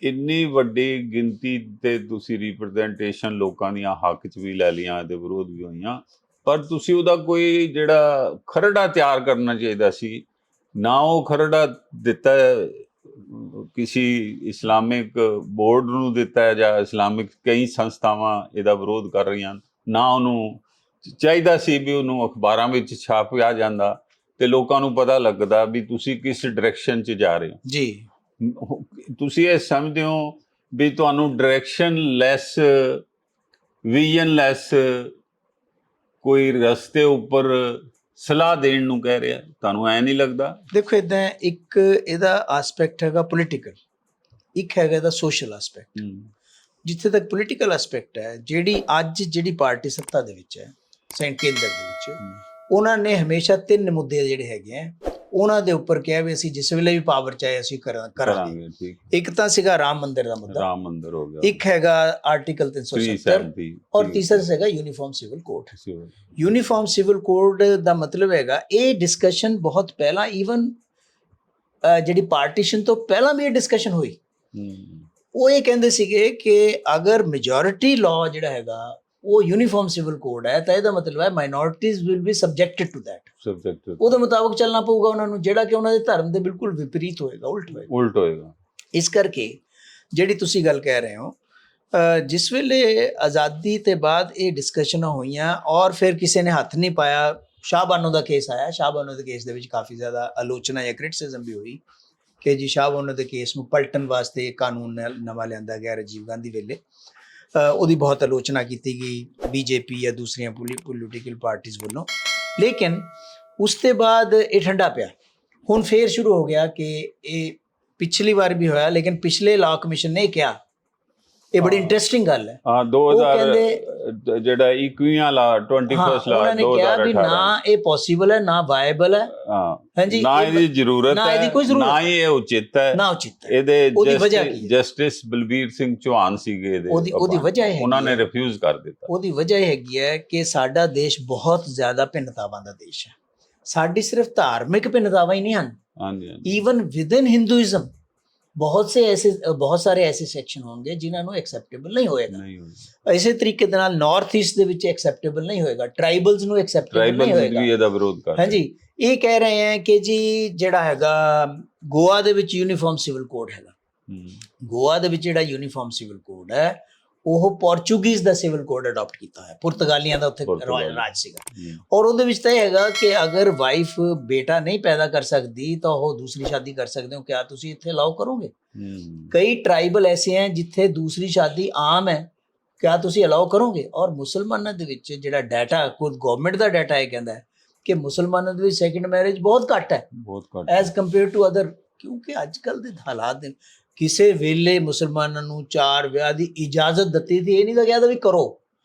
ਇੰਨੀ ਵੱਡੀ ਗਿਣਤੀ ਤੇ ਤੁਸੀਂ ਰਿਪਰੈਜ਼ੈਂਟੇਸ਼ਨ ਲੋਕਾਂ ਦੀਆਂ ਹੱਕ 'ਚ ਵੀ ਲੈ ਲਈਆਂ, ਇਹਦੇ ਵਿਰੋਧ ਵੀ ਹੋਈਆਂ, ਪਰ ਤੁਸੀਂ ਉਹਦਾ ਕੋਈ ਜਿਹੜਾ ਖਰੜਾ ਤਿਆਰ ਕਰਨਾ ਚਾਹੀਦਾ ਸੀ ਨਾ, ਉਹ ਖਰੜਾ ਦਿੱਤਾ ਕਿਸੇ ਇਸਲਾਮਿਕ ਬੋਰਡ ਨੂੰ ਦਿੱਤਾ ਹੈ ਜਾਂ ਇਸਲਾਮਿਕ ਕਈ ਸੰਸਥਾਵਾਂ ਇਹਦਾ ਵਿਰੋਧ ਕਰ ਰਹੀਆਂ, ਨਾ ਉਹਨੂੰ ਚਾਹੀਦਾ ਸੀ ਵੀ ਉਹਨੂੰ ਅਖਬਾਰਾਂ ਵਿੱਚ ਛਾਪਿਆ ਜਾਂਦਾ ਤੇ ਲੋਕਾਂ ਨੂੰ ਪਤਾ ਲੱਗਦਾ ਵੀ ਤੁਸੀਂ ਕਿਸ ਡਾਇਰੈਕਸ਼ਨ 'ਚ ਜਾ ਰਹੇ ਹੋ। ਜੀ, ਤੁਸੀਂ ਇਹ ਸਮਝਦੇ ਹੋ ਵੀ ਤੁਹਾਨੂੰ ਡਾਇਰੈਕਸ਼ਨ ਲੈਸ, ਵਿਜ਼ਨ ਲੈਸ ਕੋਈ ਰਸਤੇ ਉੱਪਰ ਸਲਾਹ ਦੇਣ ਨੂੰ ਕਹਿ ਰਿਹਾ, ਤੁਹਾਨੂੰ ਐ ਨਹੀਂ ਲੱਗਦਾ? ਦੇਖੋ, ਇੱਦਾਂ ਇੱਕ ਇਹਦਾ ਆਸਪੈਕਟ ਹੈਗਾ ਪੋਲੀਟੀਕਲ, ਇੱਕ ਹੈਗਾ ਇਹਦਾ ਸੋਸ਼ਲ ਆਸਪੈਕਟ। ਜਿੱਥੇ ਤੱਕ ਪੋਲੀਟੀਕਲ ਆਸਪੈਕਟ ਹੈ, ਜਿਹੜੀ ਪਾਰਟੀ ਸੱਤਾ ਦੇ ਵਿੱਚ ਹੈ, ਕੇਂਦਰ ਦੇ ਵਿੱਚ, ਉਹਨਾਂ ਨੇ ਹਮੇਸ਼ਾ 3 ਮੁੱਦੇ ਜਿਹੜੇ ਹੈਗੇ ਆ ਉਹਨਾਂ ਦੇ ਉੱਪਰ ਕਿਹਾ ਵੀ ਅਸੀਂ ਜਿਸ ਵੇਲੇ ਵੀ ਪਾਵਰ ਚਾਹੇ ਅਸੀਂ ਕਰਾਂਗੇ। ਇੱਕ ਤਾਂ ਸੀਗਾ ਰਾਮ ਮੰਦਿਰ ਦਾ ਮੁੱਦਾ, ਰਾਮ ਮੰਦਿਰ ਹੋ ਗਿਆ, ਇੱਕ ਹੈਗਾ ਆਰਟੀਕਲ 370, ਔਰ ਤੀਸਰਾ ਹੈਗਾ uniform civil code. Uniform civil code ਦਾ ਮਤਲਬ ਹੈਗਾ, ਇਹ ਡਿਸਕਸ਼ਨ ਬਹੁਤ ਪਹਿਲਾਂ, ਈਵਨ ਜਿਹੜੀ ਪਾਰਟੀਸ਼ਨ ਤੋਂ ਪਹਿਲਾਂ ਵੀ ਇਹ ਡਿਸਕਸ਼ਨ ਹੋਈ। ਉਹ ਇਹ ਕਹਿੰਦੇ ਸੀਗੇ ਕਿ ਅਗਰ ਮੈਜੋਰਿਟੀ ਲਾਅ ਜਿਹੜਾ ਹੈਗਾ ਉਹ ਯੂਨੀਫਾਰਮ ਸਿਵਲ ਕੋਡ ਹੈ ਤਾਂ ਇਹਦਾ ਮਤਲਬ ਹੈ minorities will be subjected to that. ਉਹਦੇ ਮੁਤਾਬਕ ਚੱਲਣਾ ਪਊਗਾ ਉਹਨਾਂ ਨੂੰ, ਜਿਹੜਾ ਕਿ ਉਹਨਾਂ ਦੇ ਧਰਮ ਦੇ ਬਿਲਕੁਲ ਵਿਪਰੀਤ ਹੋਏਗਾ, ਉਲਟ ਹੋਏਗਾ। ਇਸ ਕਰਕੇ ਜਿਹੜੀ ਤੁਸੀਂ ਗੱਲ ਕਹਿ ਰਹੇ ਹੋ, ਜਿਸ ਵੇਲੇ ਆਜ਼ਾਦੀ ਤੇ ਬਾਅਦ ਇਹ ਡਿਸਕਸ਼ਨਾਂ ਹੋਈਆਂ ਔਰ ਫਿਰ ਕਿਸੇ ਨੇ ਹੱਥ ਨਹੀਂ ਪਾਇਆ, ਸ਼ਾਹਬਾਨੋ ਦਾ ਕੇਸ ਆਇਆ। ਸ਼ਾਹਬਾਨੋ ਦੇ ਕੇਸ ਦੇ ਵਿੱਚ ਕਾਫੀ ਜ਼ਿਆਦਾ ਆਲੋਚਨਾ ਜਾਂ ਕ੍ਰਿਟਿਸਿਜ਼ਮ ਵੀ ਹੋਈ ਕਿ ਜੀ ਸ਼ਾਹਬਾਨੋ ਦੇ ਕੇਸ ਨੂੰ ਪਲਟਣ ਵਾਸਤੇ ਕਾਨੂੰਨ ਨਵਾਂ ਲਿਆਂਦਾ ਗਿਆ ਰਾਜੀਵ ਗਾਂਧੀ ਵੇਲੇ। ਉਹਦੀ ਬਹੁਤ ਆਲੋਚਨਾ ਕੀਤੀ ਗਈ ਬੀਜੇਪੀ ਜਾਂ ਦੂਸਰੀਆਂ ਪੋਲੀਟੀਕਲ ਪਾਰਟੀਆਂ ਵੱਲੋਂ। ਲੇਕਿਨ ਉਸ ਤੋਂ ਬਾਅਦ ਇਹ ਠੰਡਾ ਪਿਆ। ਹੁਣ ਫੇਰ ਸ਼ੁਰੂ ਹੋ ਗਿਆ ਕਿ ਇਹ ਪਿਛਲੀ ਵਾਰ ਵੀ ਹੋਇਆ, ਲੇਕਿਨ ਪਿਛਲੇ ਲਾਅ ਕਮਿਸ਼ਨ ਨੇ ਕਿਹਾ, ਇਹ ਬੜੀ ਇੰਟਰਸਟਿੰਗ ਗੱਲ ਹੈ। ਹਾਂ, 2000 ਜਿਹੜਾ 21ਵਾਂ ਲਾਅ 21st ਲਾਅ 2018 ਵੀ ਨਾ ਇਹ ਪੋਸੀਬਲ ਹੈ, ਨਾ ਵਾਇਬਲ ਹੈ, ਹਾਂਜੀ, ਨਾ ਇਹਦੀ ਜ਼ਰੂਰਤ ਹੈ, ਨਾ ਹੀ ਇਹ ਉਚਿਤ ਹੈ, ਨਾ ਉਚਿਤ ਹੈ। ਇਹਦੇ ਜਸਟਿਸ ਬਲਬੀਰ ਸਿੰਘ ਚੌਹਾਨ ਸੀਗੇ, ਉਹਦੀ ਵਜ੍ਹਾ ਹੈ, ਉਹਨਾਂ ਨੇ ਰਿਫਿਊਜ਼ ਕਰ ਦਿੱਤਾ। ਉਹਦੀ ਵਜ੍ਹਾ ਇਹ ਹੈਗੀ ਹੈ ਕਿ ਸਾਡਾ ਦੇਸ਼ ਬਹੁਤ ਜ਼ਿਆਦਾ ਭਿੰਨਤਾਵਾਂ ਦਾ ਦੇਸ਼ ਹੈ। ਸਾਡੀ ਸਿਰਫ ਧਾਰਮਿਕ ਭਿੰਨਤਾਵਾਂ ਹੀ ਨਹੀਂ ਹਨ, ਈਵਨ ਵਿਦਨ ਹਿੰਦੂਇਜ਼ਮ ਬਹੁਤ ਸਾਰੇ ਐਸੇ ਸੈਕਸ਼ਨ ਹੋਣਗੇ ਜਿਨ੍ਹਾਂ ਨੂੰ ਐਕਸੈਪਟੇਬਲ ਨਹੀਂ ਹੋਏਗਾ। ਇਸੇ ਤਰੀਕੇ ਦੇ ਨਾਲ ਨਾਰਥ ਈਸਟ ਦੇ ਵਿੱਚ ਐਕਸੈਪਟੇਬਲ ਨਹੀਂ ਹੋਏਗਾ, ਟ੍ਰਾਈਬਲਸ ਨੂੰ ਐਕਸੈਪਟੇਬਲ ਨਹੀਂ ਹੋਏਗਾ। ਇਹਦਾ ਵਿਰੋਧ ਕਰ, ਹਾਂਜੀ, ਇਹ ਕਹਿ ਰਹੇ ਹੈ ਕਿ ਜੀ ਜਿਹੜਾ ਹੈਗਾ ਗੋਆ ਦੇ ਵਿੱਚ ਯੂਨੀਫਾਰਮ ਸਿਵਲ ਕੋਡ ਹੈਗਾ, ਗੋਆ ਦੇ ਵਿੱਚ ਜਿਹੜਾ ਯੂਨੀਫਾਰਮ ਸਿਵਲ ਕੋਡ ਹੈ ਉਹ ਪੋਰਚੁਗੀਜ਼ ਦਾ ਸਿਵਲ ਕੋਡ ਅਡਾਪਟ ਕੀਤਾ ਹੋਇਆ, ਪੁਰਤਗਾਲੀਆਂ ਦਾ ਉੱਥੇ ਪੁਰਤਗਾਲੀ। ਰਾਜ ਸੀਗਾ। ਔਰ ਉਹਦੇ ਵਿੱਚ ਤਾਂ ਇਹ ਹੈਗਾ ਕਿ ਅਗਰ ਵਾਈਫ ਬੇਟਾ ਨਹੀਂ ਪੈਦਾ ਕਰ ਸਕਦੀ ਤਾਂ ਉਹ ਦੂਸਰੀ ਸ਼ਾਦੀ ਕਰ ਸਕਦੇ ਹੋ, ਕਿਆ ਤੁਸੀਂ ਇੱਥੇ ਅਲਾਉ ਕਰੋਗੇ? ਕਈ ਟ੍ਰਾਈਬਲ ਐਸੇ ਹੈ ਜਿੱਥੇ ਦੂਸਰੀ ਸ਼ਾਦੀ ਆਮ ਹੈ, ਕਿਆ ਤੁਸੀਂ ਅਲਾਉ ਕਰੋਗੇ? ਔਰ ਮੁਸਲਮਾਨਾਂ ਦੇ ਵਿੱਚ ਜਿਹੜਾ ਡਾਟਾ, ਖੁਦ ਗਵਰਨਮੈਂਟ ਦਾ ਡਾਟਾ ਇਹ ਕਹਿੰਦਾ ਹੈ ਕਿ ਮੁਸਲਮਾਨਾਂ ਦੇ ਵਿੱਚ ਸੈਕਿੰਡ ਮੈਰਿਜ ਬਹੁਤ ਘੱਟ ਹੈ ਬਹੁਤ ਘੱਟ ਐਜ਼ ਕੰਪੇਅਰ ਟੂ ਅਦਰ, ਕਿਉਂਕਿ ਅੱਜ ਕੱਲ ਦੇ ਹਾਲਾਤ ਦੇ ਕਿਸੇ ਵੇਲੇ ਮੁਸਲਮਾਨਾਂ ਨੂੰ 4 ਵਿਆਹ ਦੀ ਇਜਾਜ਼ਤ ਦਿੱਤੀ ਸੀ, ਇਹ ਨਹੀਂ ਤਾਂ ਕਹਿੰਦਾ ਵੀ ਕਰੋ,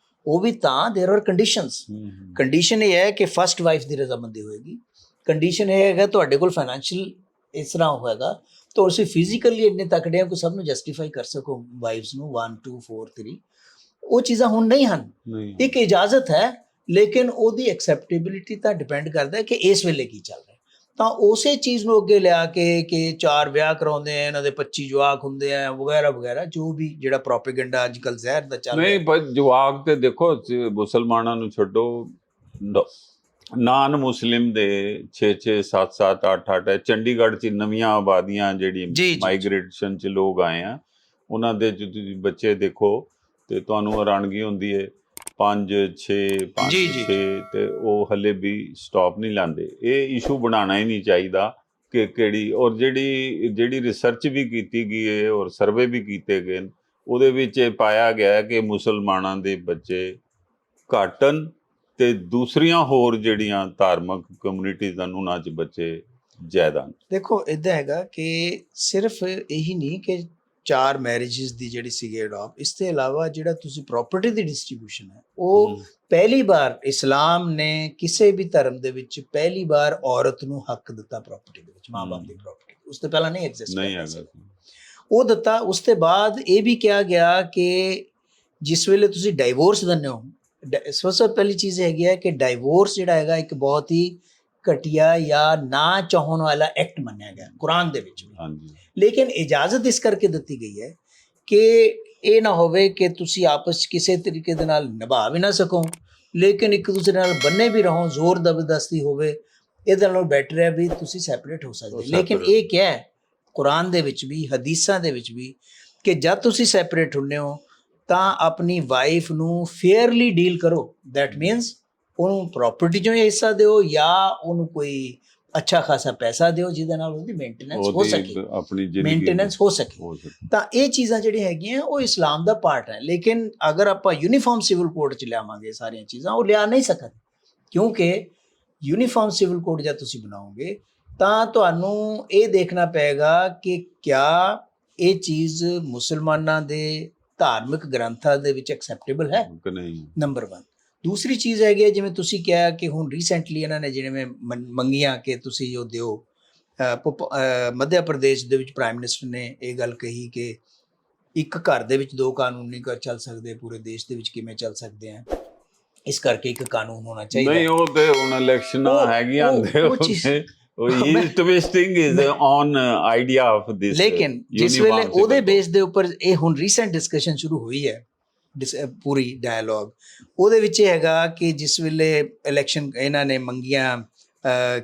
ਉਹ ਵੀ ਤਾਂ ਦੇਰ ਆਰ ਕੰਡੀਸ਼ਨਸ। ਕੰਡੀਸ਼ਨ ਇਹ ਹੈ ਕਿ ਫਸਟ ਵਾਈਫ ਦੀ ਰਜ਼ਾਮੰਦੀ ਹੋਏਗੀ, ਕੰਡੀਸ਼ਨ ਇਹ ਹੈਗਾ ਤੁਹਾਡੇ ਕੋਲ ਫਾਈਨੈਂਸ਼ੀਅਲ ਇਸ ਤਰ੍ਹਾਂ ਹੋਏਗਾ ਤਾਂ ਤੁਸੀਂ ਫਿਜ਼ੀਕਲੀ ਇੰਨੇ ਤਕੜੇ ਹੋ ਕਿ ਸਭ ਨੂੰ ਜਸਟੀਫਾਈ ਕਰ ਸਕੋ ਵਾਈਫਸ ਨੂੰ 1 2 4 3। ਉਹ ਚੀਜ਼ਾਂ ਹੁਣ ਨਹੀਂ ਹਨ, ਇੱਕ ਇਜਾਜ਼ਤ ਹੈ, ਲੇਕਿਨ ਉਹਦੀ ਐਕਸੈਪਟੇਬਿਲਿਟੀ ਤਾਂ ਡਿਪੈਂਡ ਕਰਦਾ ਹੈ ਕਿ ਇਸ ਵੇਲੇ ਕੀ ਚੱਲ ਰਿਹਾ। ਤਾਂ ਉਸੇ ਚੀਜ਼ ਨੂੰ ਅੱਗੇ ਲਿਆ ਕੇ ਕਿ 4 ਵਿਆਹ ਕਰਾਉਂਦੇ ਆ, ਇਹਨਾਂ ਦੇ 25 ਜਵਾਕ ਹੁੰਦੇ ਆ ਵਗੈਰਾ ਵਗੈਰਾ, ਜੋ ਵੀ ਜਿਹੜਾ ਪ੍ਰੋਪੇਗੈਂਡਾ ਅੱਜ ਕੱਲ ਜ਼ਹਿਰ ਦਾ ਚੱਲ ਰਿਹਾ। ਨਹੀਂ ਪਰ ਜਵਾਕ ਤੇ ਦੇਖੋ, ਮੁਸਲਮਾਨਾਂ ਨੂੰ ਛੱਡੋ, ਨਾਨ ਮੁਸਲਿਮ ਦੇ 6 7 7 8 8 ਹੈ। ਚੰਡੀਗੜ੍ਹ 'ਚ ਨਵੀਆਂ ਆਬਾਦੀਆਂ ਜਿਹੜੀ ਮਾਈਗ੍ਰੇਸ਼ਨ 'ਚ ਲੋਕ ਆਏ ਆ, ਉਹਨਾਂ ਦੇ ਤੁਸੀਂ ਬੱਚੇ ਦੇਖੋ ਤੇ ਤੁਹਾਨੂੰ ਹੈਰਾਨਗੀ ਹੁੰਦੀ ਹੈ, 5 6 5 6 ਤੇ ਉਹ ਹਲੇ ਵੀ ਸਟਾਪ ਨਹੀਂ ਲਾਉਂਦੇ। ਇਹ ਇਸ਼ੂ ਬਣਾਉਣਾ ਹੀ ਨਹੀਂ ਚਾਹੀਦਾ ਕਿ ਕਿਹੜੀ, ਔਰ ਜਿਹੜੀ ਰਿਸਰਚ ਵੀ ਕੀਤੀ ਗਈ ਹੈ ਔਰ ਸਰਵੇ ਵੀ ਕੀਤੇ ਗਏ ਨੇ, ਉਹਦੇ ਵਿੱਚ ਇਹ ਪਾਇਆ ਗਿਆ ਕਿ ਮੁਸਲਮਾਨਾਂ ਦੇ ਬੱਚੇ ਘੱਟ ਹਨ ਤੇ ਦੂਸਰੀਆਂ ਹੋਰ ਜਿਹੜੀਆਂ ਧਾਰਮਿਕ ਕਮਿਊਨਿਟੀਜ਼ ਹਨ ਉਹਨਾਂ 'ਚ ਬੱਚੇ ਜ਼ਿਆਦਾ। ਦੇਖੋ ਇੱਦਾਂ ਹੈਗਾ ਕਿ ਸਿਰਫ ਇਹੀ ਨਹੀਂ ਕਿ 4 ਮੈਰਿਜਸ ਦੀ ਜਿਹੜੀ ਸੀਗੀ ਅਡਾਪਟ, ਇਸ ਤੋਂ ਇਲਾਵਾ ਜਿਹੜਾ ਤੁਸੀਂ ਪ੍ਰਾਪਰਟੀ ਦੀ ਡਿਸਟ੍ਰੀਬਿਊਸ਼ਨ ਹੈ, ਉਹ ਪਹਿਲੀ ਵਾਰ ਇਸਲਾਮ ਨੇ ਕਿਸੇ ਵੀ ਧਰਮ ਦੇ ਵਿੱਚ ਪਹਿਲੀ ਵਾਰ ਔਰਤ ਨੂੰ ਹੱਕ ਦਿੱਤਾ ਪ੍ਰਾਪਰਟੀ ਦੇ ਵਿੱਚ, ਮਾਂ ਬਾਪ ਦੀ ਪ੍ਰਾਪਰਟੀ। ਉਸ ਤੋਂ ਪਹਿਲਾਂ ਨਹੀਂ ਐਗਜ਼ਿਸਟ ਕਰਦਾ ਸੀ, ਉਹ ਦਿੱਤਾ। ਉਸ ਤੋਂ ਬਾਅਦ ਇਹ ਵੀ ਕਿਹਾ ਗਿਆ ਕਿ ਜਿਸ ਵੇਲੇ ਤੁਸੀਂ ਡਾਈਵੋਰਸ ਦਿੰਦੇ ਹੋ, ਸਭ ਤੋਂ ਪਹਿਲੀ ਚੀਜ਼ ਹੈਗੀ ਹੈ ਕਿ ਡਾਈਵੋਰਸ ਜਿਹੜਾ ਹੈਗਾ ਇੱਕ ਬਹੁਤ ਹੀ ਘਟੀਆ ਜਾਂ ਨਾ ਚਾਹਣ ਵਾਲਾ ਐਕਟ ਮੰਨਿਆ ਗਿਆ ਕੁਰਾਨ ਦੇ ਵਿੱਚ ਵੀ। ਲੇਕਿਨ ਇਜਾਜ਼ਤ ਇਸ ਕਰਕੇ ਦਿੱਤੀ ਗਈ ਹੈ ਕਿ ਇਹ ਨਾ ਹੋਵੇ ਕਿ ਤੁਸੀਂ ਆਪਸ 'ਚ ਕਿਸੇ ਤਰੀਕੇ ਦੇ ਨਾਲ ਨਿਭਾ ਵੀ ਨਾ ਸਕੋ, ਲੇਕਿਨ ਇੱਕ ਦੂਸਰੇ ਨਾਲ ਬੰਨੇ ਵੀ ਰਹੋ, ਜ਼ੋਰ ਜ਼ਬਰਦਸਤੀ ਹੋਵੇ, ਇਹਦੇ ਨਾਲੋਂ ਬੈਟਰ ਹੈ ਵੀ ਤੁਸੀਂ ਸੈਪਰੇਟ ਹੋ ਸਕਦੇ। ਲੇਕਿਨ ਇਹ ਕਿਹਾ ਹੈ ਕੁਰਾਨ ਦੇ ਵਿੱਚ ਵੀ, ਹਦੀਸਾਂ ਦੇ ਵਿੱਚ ਵੀ, ਕਿ ਜਦ ਤੁਸੀਂ ਸੈਪਰੇਟ ਹੁੰਦੇ ਹੋ ਤਾਂ ਆਪਣੀ ਵਾਈਫ ਨੂੰ ਫੇਅਰਲੀ ਡੀਲ ਕਰੋ। ਦੈਟ ਮੀਨਸ ਉਹਨੂੰ ਪ੍ਰਾਪਰਟੀ 'ਚੋਂ ਹਿੱਸਾ ਦਿਓ ਜਾਂ ਉਹਨੂੰ ਕੋਈ ਅੱਛਾ ਖਾਸਾ ਪੈਸਾ ਦਿਓ ਜਿਹਦੇ ਨਾਲ ਉਹਦੀ ਮੇਨਟੇਨੈਂਸ ਹੋ ਸਕੇ, ਮੇਨਟੇਨੈਂਸ ਹੋ ਸਕੇ। ਤਾਂ ਇਹ ਚੀਜ਼ਾਂ ਜਿਹੜੀਆਂ ਹੈਗੀਆਂ ਉਹ ਇਸਲਾਮ ਦਾ ਪਾਰਟ ਹੈ। ਲੇਕਿਨ ਅਗਰ ਆਪਾਂ ਯੂਨੀਫਾਰਮ ਸਿਵਲ ਕੋਡ 'ਚ ਲਿਆਵਾਂਗੇ ਸਾਰੀਆਂ ਚੀਜ਼ਾਂ, ਉਹ ਲਿਆ ਨਹੀਂ ਸਕਦੇ, ਕਿਉਂਕਿ ਯੂਨੀਫਾਰਮ ਸਿਵਲ ਕੋਡ ਜਦ ਤੁਸੀਂ ਬਣਾਓਗੇ ਤਾਂ ਤੁਹਾਨੂੰ ਇਹ ਦੇਖਣਾ ਪਏਗਾ ਕਿ ਕਿਆ ਇਹ ਚੀਜ਼ ਮੁਸਲਮਾਨਾਂ ਦੇ ਧਾਰਮਿਕ ਗ੍ਰੰਥਾਂ ਦੇ ਵਿੱਚ ਐਕਸੈਪਟੇਬਲ ਹੈ, ਨੰਬਰ 1। ਦੂਸਰੀ ਚੀਜ਼ ਹੈਗੀ ਜਿਵੇਂ ਤੁਸੀਂ ਕਿਹਾ ਕਿ ਹੁਣ ਰੀਸੈਂਟਲੀ ਇਹਨਾਂ ਨੇ ਜਿਵੇਂ ਮੰਗੀਆਂ ਕਿ ਤੁਸੀਂ ਜੋ ਦਿਓ, ਮੱਧ ਪ੍ਰਦੇਸ਼ ਦੇ ਵਿੱਚ ਪ੍ਰਾਈਮ ਮਿਨਿਸਟਰ ਨੇ ਇਹ ਗੱਲ ਕਹੀ ਕਿ ਇੱਕ ਘਰ ਦੇ ਵਿੱਚ 2 ਕਾਨੂੰਨ ਨਹੀਂ ਚੱਲ ਸਕਦੇ, ਪੂਰੇ ਦੇਸ਼ ਦੇ ਵਿੱਚ ਕਿਵੇਂ ਚੱਲ ਸਕਦੇ ਆ, ਇਸ ਕਰਕੇ ਇੱਕ ਕਾਨੂੰਨ ਹੋਣਾ ਚਾਹੀਦਾ। ਨਹੀਂ ਉਹ ਤੇ ਹੁਣ ਇਲੈਕਸ਼ਨਾਂ ਹੈਗੀਆਂ ਲੇਕਿਨ ਜਿਸ ਵੇਲੇ ਉਹਦੇ ਬੇਸ ਦੇ ਉੱਪਰ ਇਹ ਹੁਣ ਰੀਸੈਂਟ ਡਿਸਕਸ਼ਨ ਸ਼ੁਰੂ ਹੋਈ ਹੈ, ਪੂਰੀ ਡਾਇਲੋਗ ਉਹਦੇ ਵਿੱਚ ਇਹ ਹੈਗਾ ਕਿ ਜਿਸ ਵੇਲੇ ਇਲੈਕਸ਼ਨ ਇਹਨਾਂ ਨੇ ਮੰਗੀਆਂ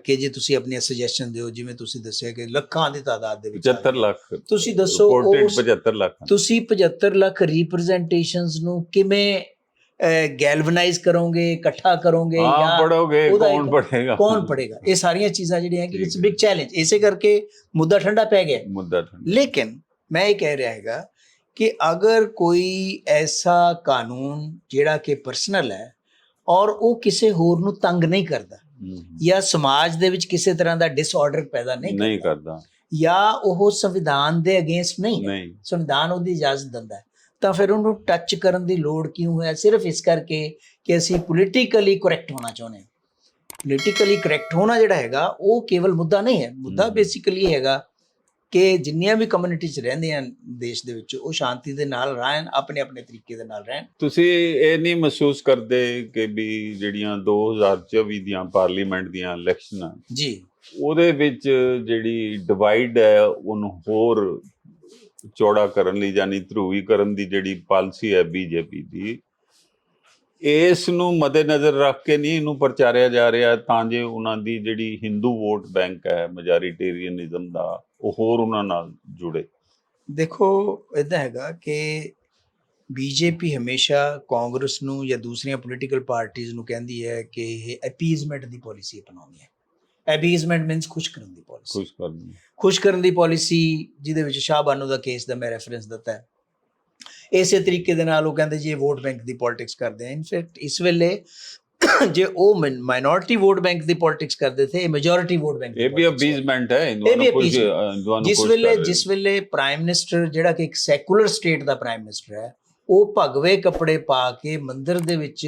ਕਿ ਜੇ ਤੁਸੀਂ ਆਪਣੀਆਂ ਸੁਜੈਸ਼ਨ ਦਿਓ, ਜਿਵੇਂ ਤੁਸੀਂ ਦੱਸਿਆ ਕਿ ਲੱਖਾਂ ਦੀ ਤਾਦਾਦ ਦੇ ਵਿੱਚ 75 ਲੱਖ, ਤੁਸੀਂ ਦੱਸੋ 75 ਲੱਖ, ਤੁਸੀਂ 75 ਲੱਖ ਰਿਪਰੈਜ਼ੈਂਟੇਸ਼ਨਸ ਨੂੰ ਕਿਵੇਂ ਗੈਲਵਨਾਈਜ਼ ਕਰੋਗੇ, ਇਕੱਠਾ ਕਰੋਗੇ ਜਾਂ ਪੜੋਗੇ, ਕੌਣ ਪੜੇਗਾ? ਇਹ ਸਾਰੀਆਂ ਚੀਜ਼ਾਂ ਜਿਹੜੀਆਂ ਕਿ ਇਟਸ ਬਿਗ ਚੈਲੰਜ। ਇਸੇ ਕਰਕੇ ਮੁੱਦਾ ਠੰਡਾ ਪੈ ਗਿਆ। ਲੇਕਿਨ ਮੈਂ ਇਹ ਕਹਿ ਰਿਹਾ ਹੈਗਾ ਕਿ ਅਗਰ ਕੋਈ ਐਸਾ ਕਾਨੂੰਨ ਜਿਹੜਾ ਕਿ ਪਰਸਨਲ ਹੈ ਔਰ ਉਹ ਕਿਸੇ ਹੋਰ ਨੂੰ ਤੰਗ ਨਹੀਂ ਕਰਦਾ ਜਾਂ ਸਮਾਜ ਦੇ ਵਿੱਚ ਕਿਸੇ ਤਰ੍ਹਾਂ ਦਾ ਡਿਸਆਰਡਰ ਪੈਦਾ ਨਹੀਂ ਕਰਦਾ ਜਾਂ ਉਹ ਸੰਵਿਧਾਨ ਦੇ ਅਗੇਂਸਟ ਨਹੀਂ, ਸੰਵਿਧਾਨ ਉਹਦੀ ਇਜਾਜ਼ਤ ਦਿੰਦਾ ਹੈ, ਤਾਂ ਫਿਰ ਉਹਨੂੰ ਟੱਚ ਕਰਨ ਦੀ ਲੋੜ ਕਿਉਂ ਹੈ? ਸਿਰਫ ਇਸ ਕਰਕੇ ਕਿ ਅਸੀਂ ਪੋਲੀਟੀਕਲੀ ਕਰੈਕਟ ਹੋਣਾ ਚਾਹੁੰਦੇ ਹਾਂ। ਪੋਲੀਟੀਕਲੀ ਕਰੈਕਟ ਹੋਣਾ ਜਿਹੜਾ ਹੈਗਾ ਉਹ ਕੇਵਲ ਮੁੱਦਾ ਨਹੀਂ ਹੈ। ਮੁੱਦਾ ਬੇਸਿਕਲੀ ਹੈਗਾ ਕਿ ਜਿੰਨੀਆਂ ਵੀ ਕਮਿਊਨਿਟੀਜ਼ ਰਹਿੰਦੀਆਂ ਦੇਸ਼ ਦੇ ਵਿੱਚ ਉਹ ਸ਼ਾਂਤੀ ਦੇ ਨਾਲ ਰਹਿਣ, ਆਪਣੇ ਆਪਣੇ ਤਰੀਕੇ ਦੇ ਨਾਲ ਰਹਿਣ। ਤੁਸੀਂ ਇਹ ਨਹੀਂ ਮਹਿਸੂਸ ਕਰਦੇ ਕਿ ਵੀ ਜਿਹੜੀਆਂ 2024 ਦੀਆਂ ਪਾਰਲੀਮੈਂਟ ਦੀਆਂ ਇਲੈਕਸ਼ਨਾਂ ਜੀ, ਉਹਦੇ ਵਿੱਚ ਜਿਹੜੀ ਡਿਵਾਈਡ ਹੈ ਉਹਨੂੰ ਹੋਰ ਚੌੜਾ ਕਰਨ ਲਈ, ਯਾਨੀ ਧਰੂਵੀਕਰਨ ਦੀ ਜਿਹੜੀ ਪਾਲਿਸੀ ਹੈ ਬੀਜੇਪੀ ਦੀ, ਇਸ ਨੂੰ ਮੱਦੇਨਜ਼ਰ ਰੱਖ ਕੇ ਨਹੀਂ ਇਹਨੂੰ ਪ੍ਰਚਾਰਿਆ ਜਾ ਰਿਹਾ ਤਾਂ ਜੇ ਉਹਨਾਂ ਦੀ ਜਿਹੜੀ ਹਿੰਦੂ ਵੋਟ ਬੈਂਕ ਹੈ, ਮੈਜੋਰਿਟੇਰੀਅਨਿਜ਼ਮ ਦਾ, ਉਹ ਹੋਰ ਉਹਨਾਂ ਨਾਲ ਜੁੜੇ? ਦੇਖੋ ਇੱਦਾਂ ਹੈਗਾ ਕਿ ਬੀਜੇਪੀ ਹਮੇਸ਼ਾ ਕਾਂਗਰਸ ਨੂੰ ਜਾਂ ਦੂਸਰੀਆਂ ਪੋਲੀਟੀਕਲ ਪਾਰਟੀਆਂ ਨੂੰ ਕਹਿੰਦੀ ਹੈ ਕਿ ਇਹ ਅਪੀਜ਼ਮੈਂਟ ਦੀ ਪਾਲਿਸੀ ਅਪਣਾਉਂਦੀ ਹੈ। ਅਪੀਜ਼ਮੈਂਟ ਮੀਨਸ ਖੁਸ਼ ਕਰਨ ਦੀ ਪਾਲਿਸੀ, ਖੁਸ਼ ਕਰਨੀ। ਖੁਸ਼ ਕਰਨ ਦੀ ਪਾਲਿਸੀ, ਜਿਹਦੇ ਵਿੱਚ ਸ਼ਾਹ ਬਾਨੋ ਦਾ ਕੇਸ ਦਾ ਮੈਂ ਰੈਫਰੈਂਸ ਦਿੱਤਾ ਹੈ। ਇਸੇ ਤਰੀਕੇ ਦੇ ਨਾਲ ਉਹ ਕਹਿੰਦੇ ਜੀ ਇਹ ਵੋਟ ਬੈਂਕ ਦੀ ਪੋਲਿਟਿਕਸ ਕਰਦੇ ਆ। ਇਨਫੈਕਟ ਇਸ ਵੇਲੇ ਜੇ ਉਹ ਮਾਈਨੋਰਿਟੀ ਵੋਟ ਬੈਂਕ ਦੀ ਪੋਲਿਟਿਕਸ ਕਰਦੇ ਥੇ, ਇਹ ਮੈਜੋਰਿਟੀ ਵੋਟ ਬੈਂਕ ਇਹ ਵੀ ਅਪੀਜ਼ਮੈਂਟ ਹੈ, ਇਹ ਵੀ appeasement। ਜਿਸ ਵੇਲੇ ਪ੍ਰਾਈਮ ਮਿਨਿਸਟਰ, ਜਿਹੜਾ ਕਿ ਇੱਕ ਸੈਕੂਲਰ ਸਟੇਟ ਦਾ ਪ੍ਰਾਈਮ ਮਿਨਿਸਟਰ ਹੈ, ਉਹ ਭਗਵੇ ਕੱਪੜੇ ਪਾ ਕੇ ਮੰਦਿਰ ਦੇ ਵਿੱਚ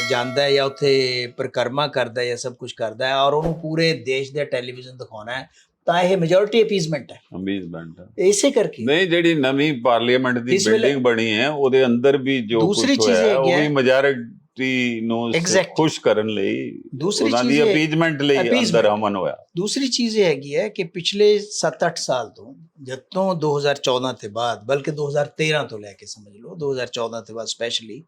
ਜਾਂਦਾ ਹੈ ਜਾਂ ਉੱਥੇ ਪਰਿਕਰਮਾ ਕਰਦਾ ਹੈ ਜਾਂ ਸਭ ਕੁਝ ਕਰਦਾ ਹੈ, ਔਰ ਉਹਨੂੰ ਪੂਰੇ ਦੇਸ਼ ਦੇ ਟੈਲੀਵਿਜ਼ਨ ਦਿਖਾਉਣਾ ਹੈ, ਤਾਂ ਇਹ ਮੈਜੋਰਿਟੀ ਅਪੀਜ਼ਮੈਂਟ ਹੈ। ਅਪੀਜ਼ਮੈਂਟ ਹੈ ਇਸੇ ਕਰਕੇ ਨਹੀਂ, ਜਿਹੜੀ ਨਵੀਂ ਪਾਰਲੀਮੈਂਟ ਦੀ ਬਿਲਡਿੰਗ ਬਣੀ ਹੈ ਉਹਦੇ ਅੰਦਰ ਵੀ ਜੋ ਦੂਸਰੀ ਕੁਝ ਚੀਜ਼ ਹੋਇਆ ਉਹ ਹੈਗੀ ਵੀ ਮੈਜੋਰਿਟੀ ਨੂੰ ਖੁਸ਼ ਕਰਨ ਲਈ, ਦੂਸਰੀ ਉਹਨਾਂ ਦੀ ਅਪੀਜ਼ਮੈਂਟ ਲਈ ਅੰਦਰ ਅਮਨ ਹੋਇਆ। ਦੂਸਰੀ ਚੀਜ਼ ਇਹ ਹੈਗੀ ਹੈ ਕਿ ਪਿਛਲੇ 7-8 ਸਾਲ ਤੋਂ, ਜਦੋਂ 2014 ਤੋਂ ਬਾਅਦ, ਬਲਕਿ 2013 ਤੋਂ ਲੈ ਕੇ ਸਮਝ ਲਓ 2014 ਤੋਂ ਬਾਅਦ ਸਪੈਸ਼ਲੀ,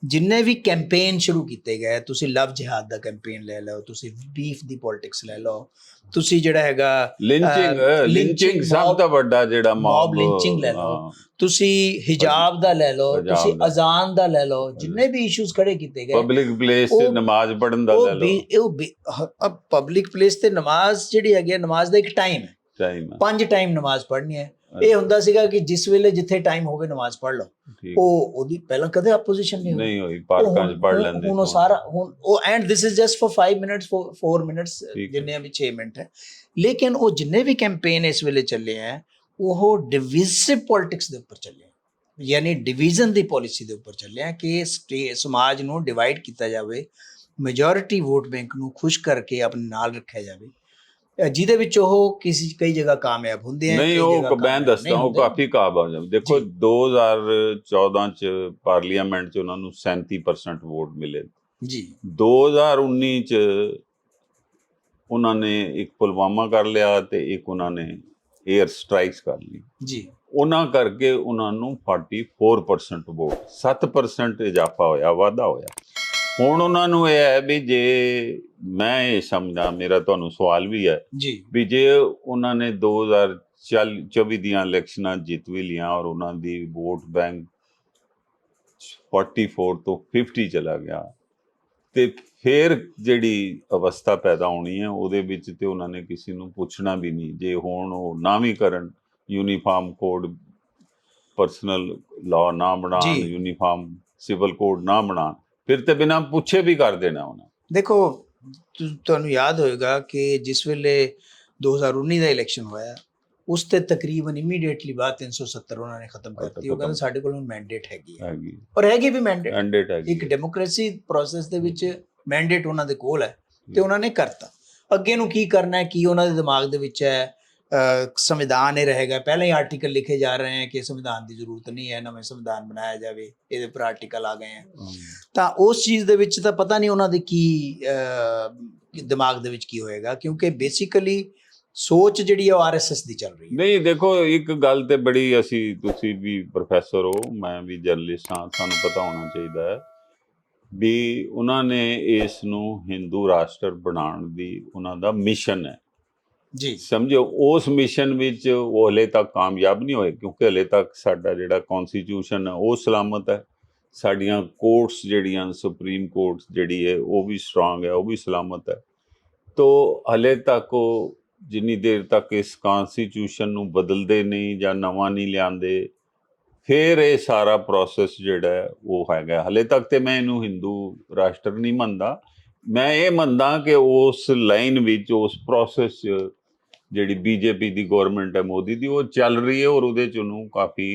ਜਿੰਨੇ ਵੀ ਕੈਂਪੇਨ ਸ਼ੁਰੂ ਕੀਤੇ ਗਏ, ਤੁਸੀਂ ਲਵ ਜਿਹਾਦ ਦਾ ਕੈਂਪੇਨ ਲੈ ਲਓ, ਤੁਸੀਂ ਬੀਫ ਦੀ ਪੋਲਿਟਿਕਸ ਲੈ ਲਓ, ਤੁਸੀਂ ਜਿਹੜਾ ਹੈਗਾ ਲਿੰਚਿੰਗ ਸਭ ਤੋਂ ਵੱਡਾ ਜਿਹੜਾ ਮੌਬ ਲਿੰਚਿੰਗ ਲੈ ਲਓ, ਤੁਸੀਂ ਹਿਜਾਬ ਦਾ ਲੈ ਲਓ, ਤੁਸੀਂ ਅਜ਼ਾਨ ਦਾ ਲੈ ਲਓ, ਜਿੰਨੇ ਵੀ ਇਸ਼ੂਜ਼ ਖੜੇ ਕੀਤੇ ਗਏ, ਪਬਲਿਕ ਪਲੇਸ ਤੇ ਨਮਾਜ਼ ਪੜਨ ਦਾ ਲੈ ਲਓ। ਉਹ ਪਬਲਿਕ ਪਲੇਸ ਤੇ ਨਮਾਜ਼ ਜਿਹੜੀ ਹੈਗੀ, ਨਮਾਜ਼ ਦਾ ਇੱਕ ਟਾਈਮ ਹੈ, 5 ਟਾਈਮ ਨਮਾਜ਼ ਪੜ੍ਹਨੀ ਹੈ। ਇਹ ਹੁੰਦਾ ਸੀਗਾ ਕਿ ਜਿਸ ਵੇਲੇ ਜਿੱਥੇ ਟਾਈਮ ਹੋਵੇ ਨਮਾਜ਼ ਪੜ੍ਹ ਲਓ। ਉਹਦੀ ਪਹਿਲਾਂ ਕਦੇ ਆਪੋਜੀਸ਼ਨ ਨਹੀਂ ਹੋਈ, ਪਾਰਕਾਂ 'ਚ ਪੜ੍ਹ ਲੈਂਦੇ ਹੁਣ ਉਹ ਸਾਰਾ, ਹੁਣ ਉਹ, and this is just for 5 minutes, 4 minutes, ਜਿੰਨੇ ਵੀ 6 ਮਿੰਟ ਹੈ। ਲੇਕਿਨ ਉਹ ਜਿੰਨੇ ਵੀ ਕੈਂਪੇਨ ਇਸ ਵੇਲੇ ਚੱਲੇ ਹੈ, ਉਹ ਡਿਵਿਜ਼ਿਵ ਪੋਲਿਟਿਕਸ ਦੇ ਉੱਪਰ ਚੱਲੇ, ਯਾਨੀ ਡਿਵੀਜ਼ਨ ਦੀ ਪਾਲਿਸੀ ਦੇ ਉੱਪਰ ਚੱਲਿਆ ਕਿ ਸਮਾਜ ਨੂੰ ਡਿਵਾਈਡ ਕੀਤਾ ਜਾਵੇ, ਮੈਜੋਰਿਟੀ ਵੋਟ ਬੈਂਕ ਨੂੰ ਖੁਸ਼ ਕਰਕੇ ਆਪਣੇ ਨਾਲ ਰੱਖਿਆ ਜਾਵੇ, ਜਿਹਦੇ ਵਿੱਚ ਉਹ ਕਈ ਜਗ੍ਹਾ ਕਾਮਯਾਬ ਹੁੰਦੇ ਆ। ਨਹੀਂ, ਉਹ ਮੈਂ ਦੱਸਦਾ, ਉਹ ਕਾਫੀ ਕਾਮਯਾਬ ਹੋ। ਦੇਖੋ 2014 ਚ ਪਾਰਲੀਮੈਂਟ ਚ ਉਹਨਾਂ ਨੂੰ 37% ਵੋਟ ਮਿਲੇ ਜੀ। 2019 ਚ ਉਹਨਾਂ ਨੇ ਇੱਕ ਪੁਲਵਾਮਾ ਕਰ ਲਿਆ ਤੇ ਇੱਕ ਉਹਨਾਂ ਨੇ 에ਅਰ ਸਟ੍ਰਾਈਕਸ ਕਰ ਲਈ ਜੀ। ਉਹਨਾਂ ਕਰਕੇ ਉਹਨਾਂ ਨੂੰ 44% ਵੋਟ, 7% ਇਜ਼ਾਫਾ ਹੋਇਆ, ਵਾਧਾ ਹੋਇਆ। ਹੁਣ ਉਹਨਾਂ ਨੂੰ ਇਹ ਹੈ ਵੀ ਜੇ ਮੈਂ ਇਹ ਸਮਝਾਂ, ਮੇਰਾ ਤੁਹਾਨੂੰ ਸਵਾਲ ਵੀ ਹੈ ਜੀ, ਵੀ ਜੇ ਉਹਨਾਂ ਨੇ 2024 ਦੀਆਂ ਇਲੈਕਸ਼ਨਾਂ ਜਿੱਤ ਵੀ ਲਿਆ ਔਰ ਉਹਨਾਂ ਦੀ ਵੋਟ ਬੈਂਕ 44 ਤੋਂ 50 ਚਲਾ ਗਿਆ, ਤੇ ਫਿਰ ਜਿਹੜੀ ਅਵਸਥਾ ਪੈਦਾ ਹੋਣੀ ਹੈ ਉਹਦੇ ਵਿੱਚ ਤੇ ਉਹਨਾਂ ਨੇ ਕਿਸੇ ਨੂੰ ਪੁੱਛਣਾ ਵੀ ਨਹੀਂ। ਜੇ ਹੁਣ ਉਹ ਨਾ ਵੀ ਕਰਨ, ਯੂਨੀਫਾਰਮ ਕੋਡ ਪਰਸਨਲ ਲਾਅ ਨਾ ਬਣਾਉਣ, ਯੂਨੀਫਾਰਮ ਸਿਵਲ ਕੋਡ ਨਾ ਬਣਾਉਣ, ਫਿਰ ਤੇ ਬਿਨਾਂ ਪੁੱਛੇ ਵੀ ਕਰ ਦੇਣਾ ਉਹਨਾਂ। ਦੇਖੋ, ਤੁਹਾਨੂੰ ਯਾਦ ਹੋਏਗਾ ਕਿ ਜਿਸ ਵੇਲੇ 2019 ਦਾ ਇਲੈਕਸ਼ਨ ਹੋਇਆ, ਉਸ ਤੇ ਤਕਰੀਬਨ ਇਮੀਡੀਏਟਲੀ ਬਾਅਦ 370 ਉਹਨਾਂ ਨੇ ਖਤਮ ਕਰਤੀ। ਉਹ ਕਹਿੰਦੇ ਸਾਡੇ ਕੋਲ ਮੈਂਡੇਟ ਹੈਗੀ ਹੈ, ਔਰ ਹੈਗੀ ਵੀ ਮੈਂਡੇਟ ਇੱਕ ਡੈਮੋਕ੍ਰੇਸੀ ਪ੍ਰੋਸੈਸ ਦੇ ਵਿੱਚ ਮੈਂਡੇਟ ਉਹਨਾਂ ਦੇ ਕੋਲ ਹੈ, ਤੇ ਉਹਨਾਂ ਨੇ ਕਰਤਾ। ਅੱਗੇ ਨੂੰ ਕੀ ਕਰਨਾ ਹੈ, ਕੀ ਉਹਨਾਂ ਦੇ ਦਿਮਾਗ ਦੇ ਵਿੱਚ ਹੈ, ਸੰਵਿਧਾਨ ਇਹ ਰਹੇਗਾ। ਪਹਿਲਾਂ ਹੀ ਆਰਟੀਕਲ ਲਿਖੇ ਜਾ ਰਹੇ ਹੈ ਕਿ ਸੰਵਿਧਾਨ ਦੀ ਜ਼ਰੂਰਤ ਨਹੀਂ ਹੈ, ਨਵੇਂ ਸੰਵਿਧਾਨ ਬਣਾਇਆ ਜਾਵੇ, ਇਹਦੇ ਉੱਪਰ ਆਰਟੀਕਲ ਆ ਗਏ ਹੈ। ਤਾਂ ਉਸ ਚੀਜ਼ ਦੇ ਵਿੱਚ ਤਾਂ ਪਤਾ ਨਹੀਂ ਉਹਨਾਂ ਦੇ ਕੀ ਦਿਮਾਗ ਦੇ ਵਿੱਚ ਕੀ ਹੋਏਗਾ, ਕਿਉਂਕਿ ਬੇਸਿਕਲੀ ਸੋਚ ਜਿਹੜੀ ਹੈ ਉਹ RSS ਦੀ ਚੱਲ ਰਹੀ ਹੈ। ਨਹੀਂ, ਦੇਖੋ ਇੱਕ ਗੱਲ ਤੇ ਬੜੀ, ਤੁਸੀਂ ਵੀ ਪ੍ਰੋਫੈਸਰ ਹੋ, ਮੈਂ ਵੀ ਜਰਨਲਿਸਟ ਹਾਂ, ਸਾਨੂੰ ਪਤਾ ਹੋਣਾ ਚਾਹੀਦਾ ਹੈ ਵੀ ਉਹਨਾਂ ਨੇ ਇਸ ਨੂੰ ਹਿੰਦੂ ਰਾਸ਼ਟਰ ਬਣਾਉਣ ਦੀ ਉਹਨਾਂ ਦਾ ਮਿਸ਼ਨ ਹੈ ਜੀ, ਸਮਝੋ। ਉਸ ਮਿਸ਼ਨ ਵਿੱਚ ਉਹ ਹਲੇ ਤੱਕ ਕਾਮਯਾਬ ਨਹੀਂ ਹੋਏ, ਕਿਉਂਕਿ ਹਲੇ ਤੱਕ ਸਾਡਾ ਜਿਹੜਾ ਕੌਨਸਟੀਟਿਊਸ਼ਨ ਹੈ ਉਹ ਸਲਾਮਤ ਹੈ, ਸਾਡੀਆਂ ਕੋਰਟਸ ਜਿਹੜੀਆਂ, ਸੁਪਰੀਮ ਕੋਰਟਸ ਜਿਹੜੀ ਹੈ ਉਹ ਵੀ ਸਟਰੋਂਗ ਹੈ, ਉਹ ਵੀ ਸਲਾਮਤ ਹੈ। ਤੋ ਹਲੇ ਤੱਕ ਉਹ ਜਿੰਨੀ ਦੇਰ ਤੱਕ ਇਸ ਕੌਨਸਟੀਟਿਊਸ਼ਨ ਨੂੰ ਬਦਲਦੇ ਨਹੀਂ ਜਾਂ ਨਵਾਂ ਨਹੀਂ ਲਿਆਉਂਦੇ, ਫਿਰ ਇਹ ਸਾਰਾ ਪ੍ਰੋਸੈਸ ਜਿਹੜਾ ਉਹ ਹੈਗਾ। ਹਲੇ ਤੱਕ ਤੇ ਮੈਂ ਇਹਨੂੰ ਹਿੰਦੂ ਰਾਸ਼ਟਰ ਨਹੀਂ ਮੰਨਦਾ, ਮੈਂ ਇਹ ਮੰਨਦਾ ਕਿ ਉਸ ਲਾਈਨ ਵਿੱਚ, ਉਸ ਪ੍ਰੋਸੈਸ 'ਚ ਜਿਹੜੀ BJP ਦੀ ਗੌਰਮੈਂਟ ਹੈ, ਮੋਦੀ ਦੀ, ਉਹ ਚੱਲ ਰਹੀ ਹੈ, ਔਰ ਉਹਦੇ 'ਚ ਉਹਨੂੰ ਕਾਫੀ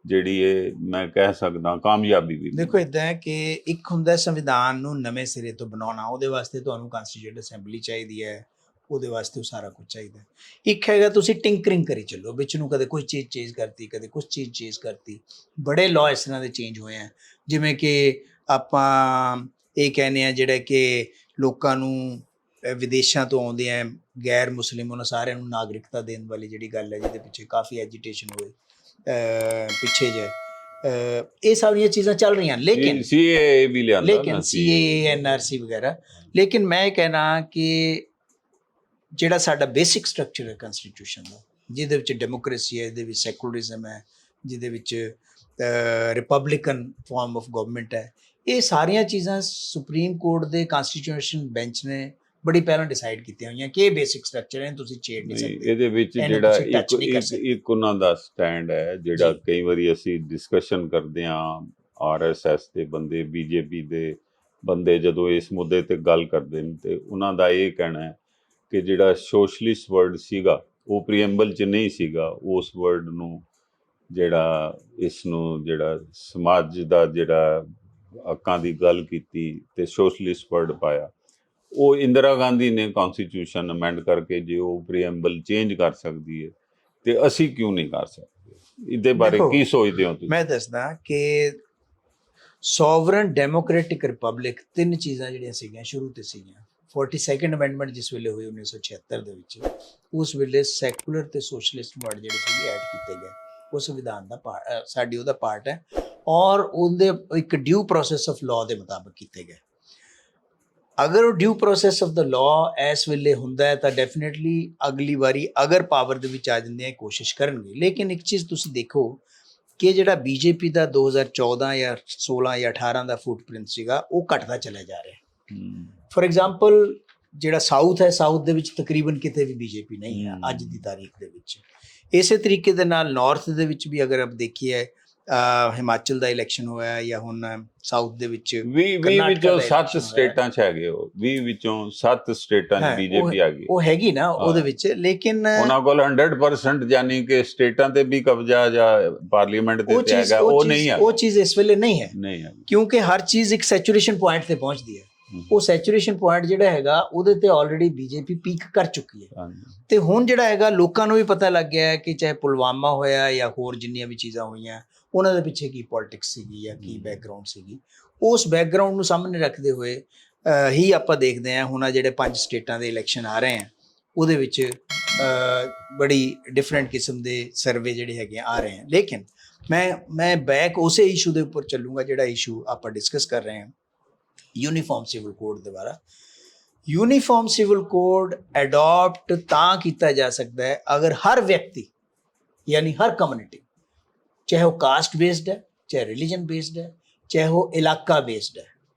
ਜਿਹੜੀ ਹੈ ਮੈਂ ਕਹਿ ਸਕਦਾ ਕਾਮਯਾਬੀ ਵੀ। ਦੇਖੋ ਇੱਦਾਂ ਹੈ ਕਿ ਇੱਕ ਹੁੰਦਾ ਸੰਵਿਧਾਨ ਨੂੰ ਨਵੇਂ ਸਿਰੇ ਤੋਂ ਬਣਾਉਣਾ, ਉਹਦੇ ਵਾਸਤੇ ਤੁਹਾਨੂੰ ਕਨਸਟੀਟਿਊਟ ਅਸੈਂਬਲੀ ਚਾਹੀਦੀ ਹੈ, ਉਹਦੇ ਵਾਸਤੇ ਉਹ ਸਾਰਾ ਕੁਝ ਚਾਹੀਦਾ। ਇੱਕ ਹੈਗਾ ਤੁਸੀਂ ਟਿੰਕਰਿੰਗ ਕਰੀ ਚੱਲੋ, ਵਿੱਚ ਨੂੰ ਕਦੇ ਕੁਛ ਚੀਜ਼ ਚੇਂਜ ਕਰਤੀ, ਕਦੇ ਕੁਛ ਚੀਜ਼ ਚੇਂਜ ਕਰਤੀ। ਬੜੇ ਲਾਅ ਇਸ ਤਰ੍ਹਾਂ ਦੇ ਚੇਂਜ ਹੋਏ ਆ, ਜਿਵੇਂ ਕਿ ਆਪਾਂ ਇਹ ਕਹਿੰਦੇ ਆ ਜਿਹੜੇ ਕਿ ਲੋਕਾਂ ਨੂੰ ਵਿਦੇਸ਼ਾਂ ਤੋਂ ਆਉਂਦੇ ਆ ਗੈਰ ਮੁਸਲਿਮ, ਉਹਨਾਂ ਸਾਰਿਆਂ ਨੂੰ ਨਾਗਰਿਕਤਾ ਦੇਣ ਵਾਲੀ ਜਿਹੜੀ ਗੱਲ ਹੈ, ਜਿਹਦੇ ਪਿੱਛੇ ਕਾਫੀ ਐਜੀਟੇਸ਼ਨ ਹੋਏ ਪਿੱਛੇ ਜੇ, ਇਹ ਸਾਰੀਆਂ ਚੀਜ਼ਾਂ ਚੱਲ ਰਹੀਆਂ। ਲੇਕਿਨ CAA ਵੀ ਲਿਆਂਦਾ, ਲੇਕਿਨ CAA NRC ਵਗੈਰਾ। ਲੇਕਿਨ ਮੈਂ ਕਹਿਣਾ ਕਿ ਜਿਹੜਾ ਸਾਡਾ ਬੇਸਿਕ ਸਟਰਕਚਰ ਹੈ ਕਨਸਟੀਟਿਊਸ਼ਨ ਦਾ, ਜਿਹਦੇ ਵਿੱਚ ਡੈਮੋਕ੍ਰੇਸੀ ਹੈ, ਇਹਦੇ ਵਿੱਚ ਸੈਕੂਲਰਿਜ਼ਮ ਹੈ, ਜਿਹਦੇ ਵਿੱਚ ਰਿਪਬਲਿਕਨ ਫਾਰਮ ਆਫ ਗਵਰਨਮੈਂਟ ਹੈ। ਇਹ ਸਾਰੀਆਂ ਚੀਜ਼ਾਂ ਸੁਪਰੀਮ ਕੋਰਟ ਦੇ ਕਨਸਟੀਟਿਊਸ਼ਨ ਬੈਂਚ ਨੇ ਬੜੀ ਪਹਿਲਾਂ ਡਿਸਾਈਡ ਕੀਤੀਆਂ ਹੋਈਆਂ ਕਿ ਇਹ ਬੇਸਿਕ ਸਟਰਕਚਰ ਹੈ, ਤੁਸੀਂ ਛੇੜ ਨਹੀਂ ਸਕਦੇ। ਇਹਦੇ ਵਿੱਚ ਇਹਨੂੰ ਜਿਹੜਾ ਤੁਸੀਂ touch ਨਹੀਂ ਕਰ ਸਕਦੇ। ਇੱਕ ਉਹਨਾਂ ਦਾ ਸਟੈਂਡ ਹੈ ਜਿਹੜਾ ਜੀ। ਕਈ ਵਾਰੀ ਅਸੀਂ ਡਿਸਕਸ਼ਨ ਕਰਦੇ ਹਾਂ, RSS ਦੇ ਬੰਦੇ, BJP ਦੇ ਬੰਦੇ ਜਦੋਂ ਇਸ ਮੁੱਦੇ ਤੇ ਗੱਲ ਕਰਦੇ ਨੇ ਤੇ ਉਹਨਾਂ ਦਾ ਇਹ ਕਹਿਣਾ ਹੈ ਕਿ ਜਿਹੜਾ ਸੋਸ਼ਲਿਸਟ ਵਰਡ ਸੀਗਾ ਉਹ ਪ੍ਰੀਐਂਬਲ 'ਚ ਨਹੀਂ ਸੀਗਾ, ਉਸ ਵਰਡ ਨੂੰ ਜਿਹੜਾ ਇਸ ਨੂੰ ਜਿਹੜਾ ਸਮਾਜ ਦਾ ਜਿਹੜਾ ਹੱਕਾਂ ਦੀ ਗੱਲ ਕੀਤੀ ਤੇ ਸੋਸ਼ਲਿਸਟ ਵਰਡ ਪਾਇਆ। ਉਹ ਇੰਦਰਾ ਗਾਂਧੀ ਨੇ ਕਨਸਟੀਟਿਊਸ਼ਨ ਅਮੈਂਡ ਕਰਕੇ ਜੇ ਉਹ ਪ੍ਰੀਐਂਬਲ ਚੇਂਜ ਕਰ ਸਕਦੀ ਹੈ ਤੇ ਅਸੀਂ ਕਿਉਂ ਨਹੀਂ ਕਰ ਸਕਦੇ? ਇਹਦੇ ਬਾਰੇ ਦੇਖੋ, ਕੀ ਸੋਚਦੇ ਹੋ ਤੁਸੀਂ? ਮੈਂ ਦੱਸਦਾ ਕਿ ਸੋਵਰਨ ਡੈਮੋਕ੍ਰੈਟਿਕ ਰਿਪਬਲਿਕ ਤਿੰਨ ਚੀਜ਼ਾਂ ਜਿਹੜੀਆਂ ਸੀਗੀਆਂ ਸ਼ੁਰੂ ਤੇ ਸੀਗੀਆਂ। 42nd ਅਮੈਂਡਮੈਂਟ ਜਿਸ ਵੇਲੇ ਹੋਈ 1976 ਦੇ ਵਿੱਚ, ਉਸ ਵੇਲੇ ਸੈਕੂਲਰ ਤੇ ਸੋਸ਼ਲਿਸਟ ਵਰਡ ਜਿਹੜੇ ਸੀਗੇ ਐਡ ਕੀਤੇ ਗਏ। ਉਹ ਸੰਵਿਧਾਨ ਦਾ ਸਾਡੀ ਉਹਦਾ ਪਾਰਟ ਹੈ ਔਰ ਉਹਦੇ ਇੱਕ ਡਿਊ ਪ੍ਰੋਸੈਸ ਆਫ ਲਾਅ ਦੇ ਮੁਤਾਬਕ ਕੀਤੇ ਗਏ। ਅਗਰ ਉਹ ਡਿਊ ਪ੍ਰੋਸੈਸ ਆਫ ਦਾ ਲਾਅ ਇਸ ਵੇਲੇ ਹੁੰਦਾ ਹੈ ਤਾਂ ਡੈਫੀਨੇਟਲੀ ਅਗਲੀ ਵਾਰੀ ਅਗਰ ਪਾਵਰ ਦੇ ਵਿੱਚ ਆ ਜਾਂਦੇ ਆ ਕੋਸ਼ਿਸ਼ ਕਰਨਗੇ। ਲੇਕਿਨ ਇੱਕ ਚੀਜ਼ ਤੁਸੀਂ ਦੇਖੋ ਕਿ ਜਿਹੜਾ BJP ਦਾ 2014 ਜਾਂ 16 ਜਾਂ 18 ਦਾ ਫੁੱਟਪ੍ਰਿੰਟ ਸੀਗਾ ਉਹ ਘਟਦਾ ਚਲਿਆ ਜਾ ਰਿਹਾ। ਫੋਰ ਐਗਜ਼ਾਮਪਲ ਜਿਹੜਾ ਸਾਊਥ ਹੈ, ਸਾਊਥ ਦੇ ਵਿੱਚ ਤਕਰੀਬਨ ਕਿਤੇ ਵੀ BJP ਨਹੀਂ ਹੈ ਅੱਜ ਦੀ ਤਾਰੀਖ ਦੇ ਵਿੱਚ। ਇਸੇ ਤਰੀਕੇ ਦੇ ਨਾਲ ਨਾਰਥ ਦੇ ਵਿੱਚ ਵੀ ਅਗਰ ਆਪ ਦੇਖੀਏ, ਹਿਮਾਚਲ ਦਾ ਇਲੈਕਸ਼ਨ ਹੋਇਆ ਜਾਂ ਹੁਣ ਸਾਊਥ ਦੇ ਵਿੱਚ 20 ਵਿੱਚੋਂ 7 ਸਟੇਟਾਂ 'ਚ ਹੈਗੇ ਉਹ, 20 ਵਿੱਚੋਂ 7 ਸਟੇਟਾਂ 'ਚ BJP ਆ ਗਈ। ਉਹ ਹੈਗੀ ਨਾ ਉਹਦੇ ਵਿੱਚ, ਲੇਕਿਨ ਉਹਨਾਂ ਕੋਲ 100% ਯਾਨੀ ਕਿ ਸਟੇਟਾਂ ਤੇ ਵੀ ਕਬਜ਼ਾ ਜਾਂ ਪਾਰਲੀਮੈਂਟ ਤੇ ਹੈਗਾ, ਉਹ ਨਹੀਂ ਹੈ। ਉਹ ਚੀਜ਼ ਇਸ ਵੇਲੇ ਨਹੀਂ ਹੈ ਨਹੀਂ, ਕਿਉਂਕਿ ਹਰ ਚੀਜ਼ ਇੱਕ ਸੈਚੂਰੇਸ਼ਨ ਪੁਆਇੰਟ ਤੇ ਪਹੁੰਚਦੀ ਹੈ। ਉਹ ਸੈਚੂਰੇਸ਼ਨ ਪੁਆਇੰਟ ਜਿਹੜਾ ਹੈਗਾ ਉਹਦੇ ਤੇ ਆਲਰੇਡੀ BJP ਪੀਕ ਕਰ ਚੁੱਕੀ ਹੈ। ਤੇ ਹੁਣ ਜਿਹੜਾ ਹੈਗਾ ਲੋਕਾਂ ਨੂੰ ਵੀ ਪਤਾ ਲੱਗ ਗਿਆ ਹੈ ਕਿ ਚਾਹੇ ਪੁਲਵਾਮਾ ਹੋਇਆ ਜਾਂ ਹੋਰ ਜਿੰਨੀਆਂ ਵੀ ਚੀਜ਼ਾਂ ਹੋਈਆਂ ਉਹਨਾਂ ਦੇ ਪਿੱਛੇ ਕੀ ਪੋਲਿਟਿਕਸ ਸੀਗੀ ਜਾਂ ਕੀ ਬੈਕਗਰਾਉਂਡ ਸੀਗੀ। ਉਸ ਬੈਕਗਰਾਉਂਡ ਨੂੰ ਸਾਹਮਣੇ ਰੱਖਦੇ ਹੋਏ ਹੀ ਆਪਾਂ ਦੇਖਦੇ ਹਾਂ ਹੁਣ ਜਿਹੜੇ 5 ਸਟੇਟਾਂ ਦੇ ਇਲੈਕਸ਼ਨ ਆ ਰਹੇ ਆ ਉਹਦੇ ਵਿੱਚ ਬੜੀ ਡਿਫਰੈਂਟ ਕਿਸਮ ਦੇ ਸਰਵੇ ਜਿਹੜੇ ਹੈਗੇ ਆ ਰਹੇ ਆ। ਲੇਕਿਨ ਮੈਂ ਬੈਕ ਉਸੇ ਇਸ਼ੂ ਦੇ ਉੱਪਰ ਚੱਲੂੰਗਾ ਜਿਹੜਾ ਇਸ਼ੂ ਆਪਾਂ ਡਿਸਕਸ ਕਰ ਰਹੇ ਹਾਂ, ਯੂਨੀਫਾਰਮ ਸਿਵਲ ਕੋਡ ਦੁਆਰਾ। ਯੂਨੀਫਾਰਮ ਸਿਵਲ ਕੋਡ ਅਡਾਪਟ ਤਾਂ ਕੀਤਾ ਜਾ ਸਕਦਾ ਹੈ ਅਗਰ ਹਰ ਵਿਅਕਤੀ ਯਾਨੀ ਹਰ ਕਮਿਊਨਿਟੀ, ਚਾਹੇ ਉਹ ਕਾਸਟ ਬੇਸਡ ਹੈ, ਚਾਹੇ ਰਿਲੀਜਨ ਬੇਸਡ ਹੈ, ਚਾਹੇ ਉਹ ਇਲਾਕਾ ਬੇਸਡ ਹੈ,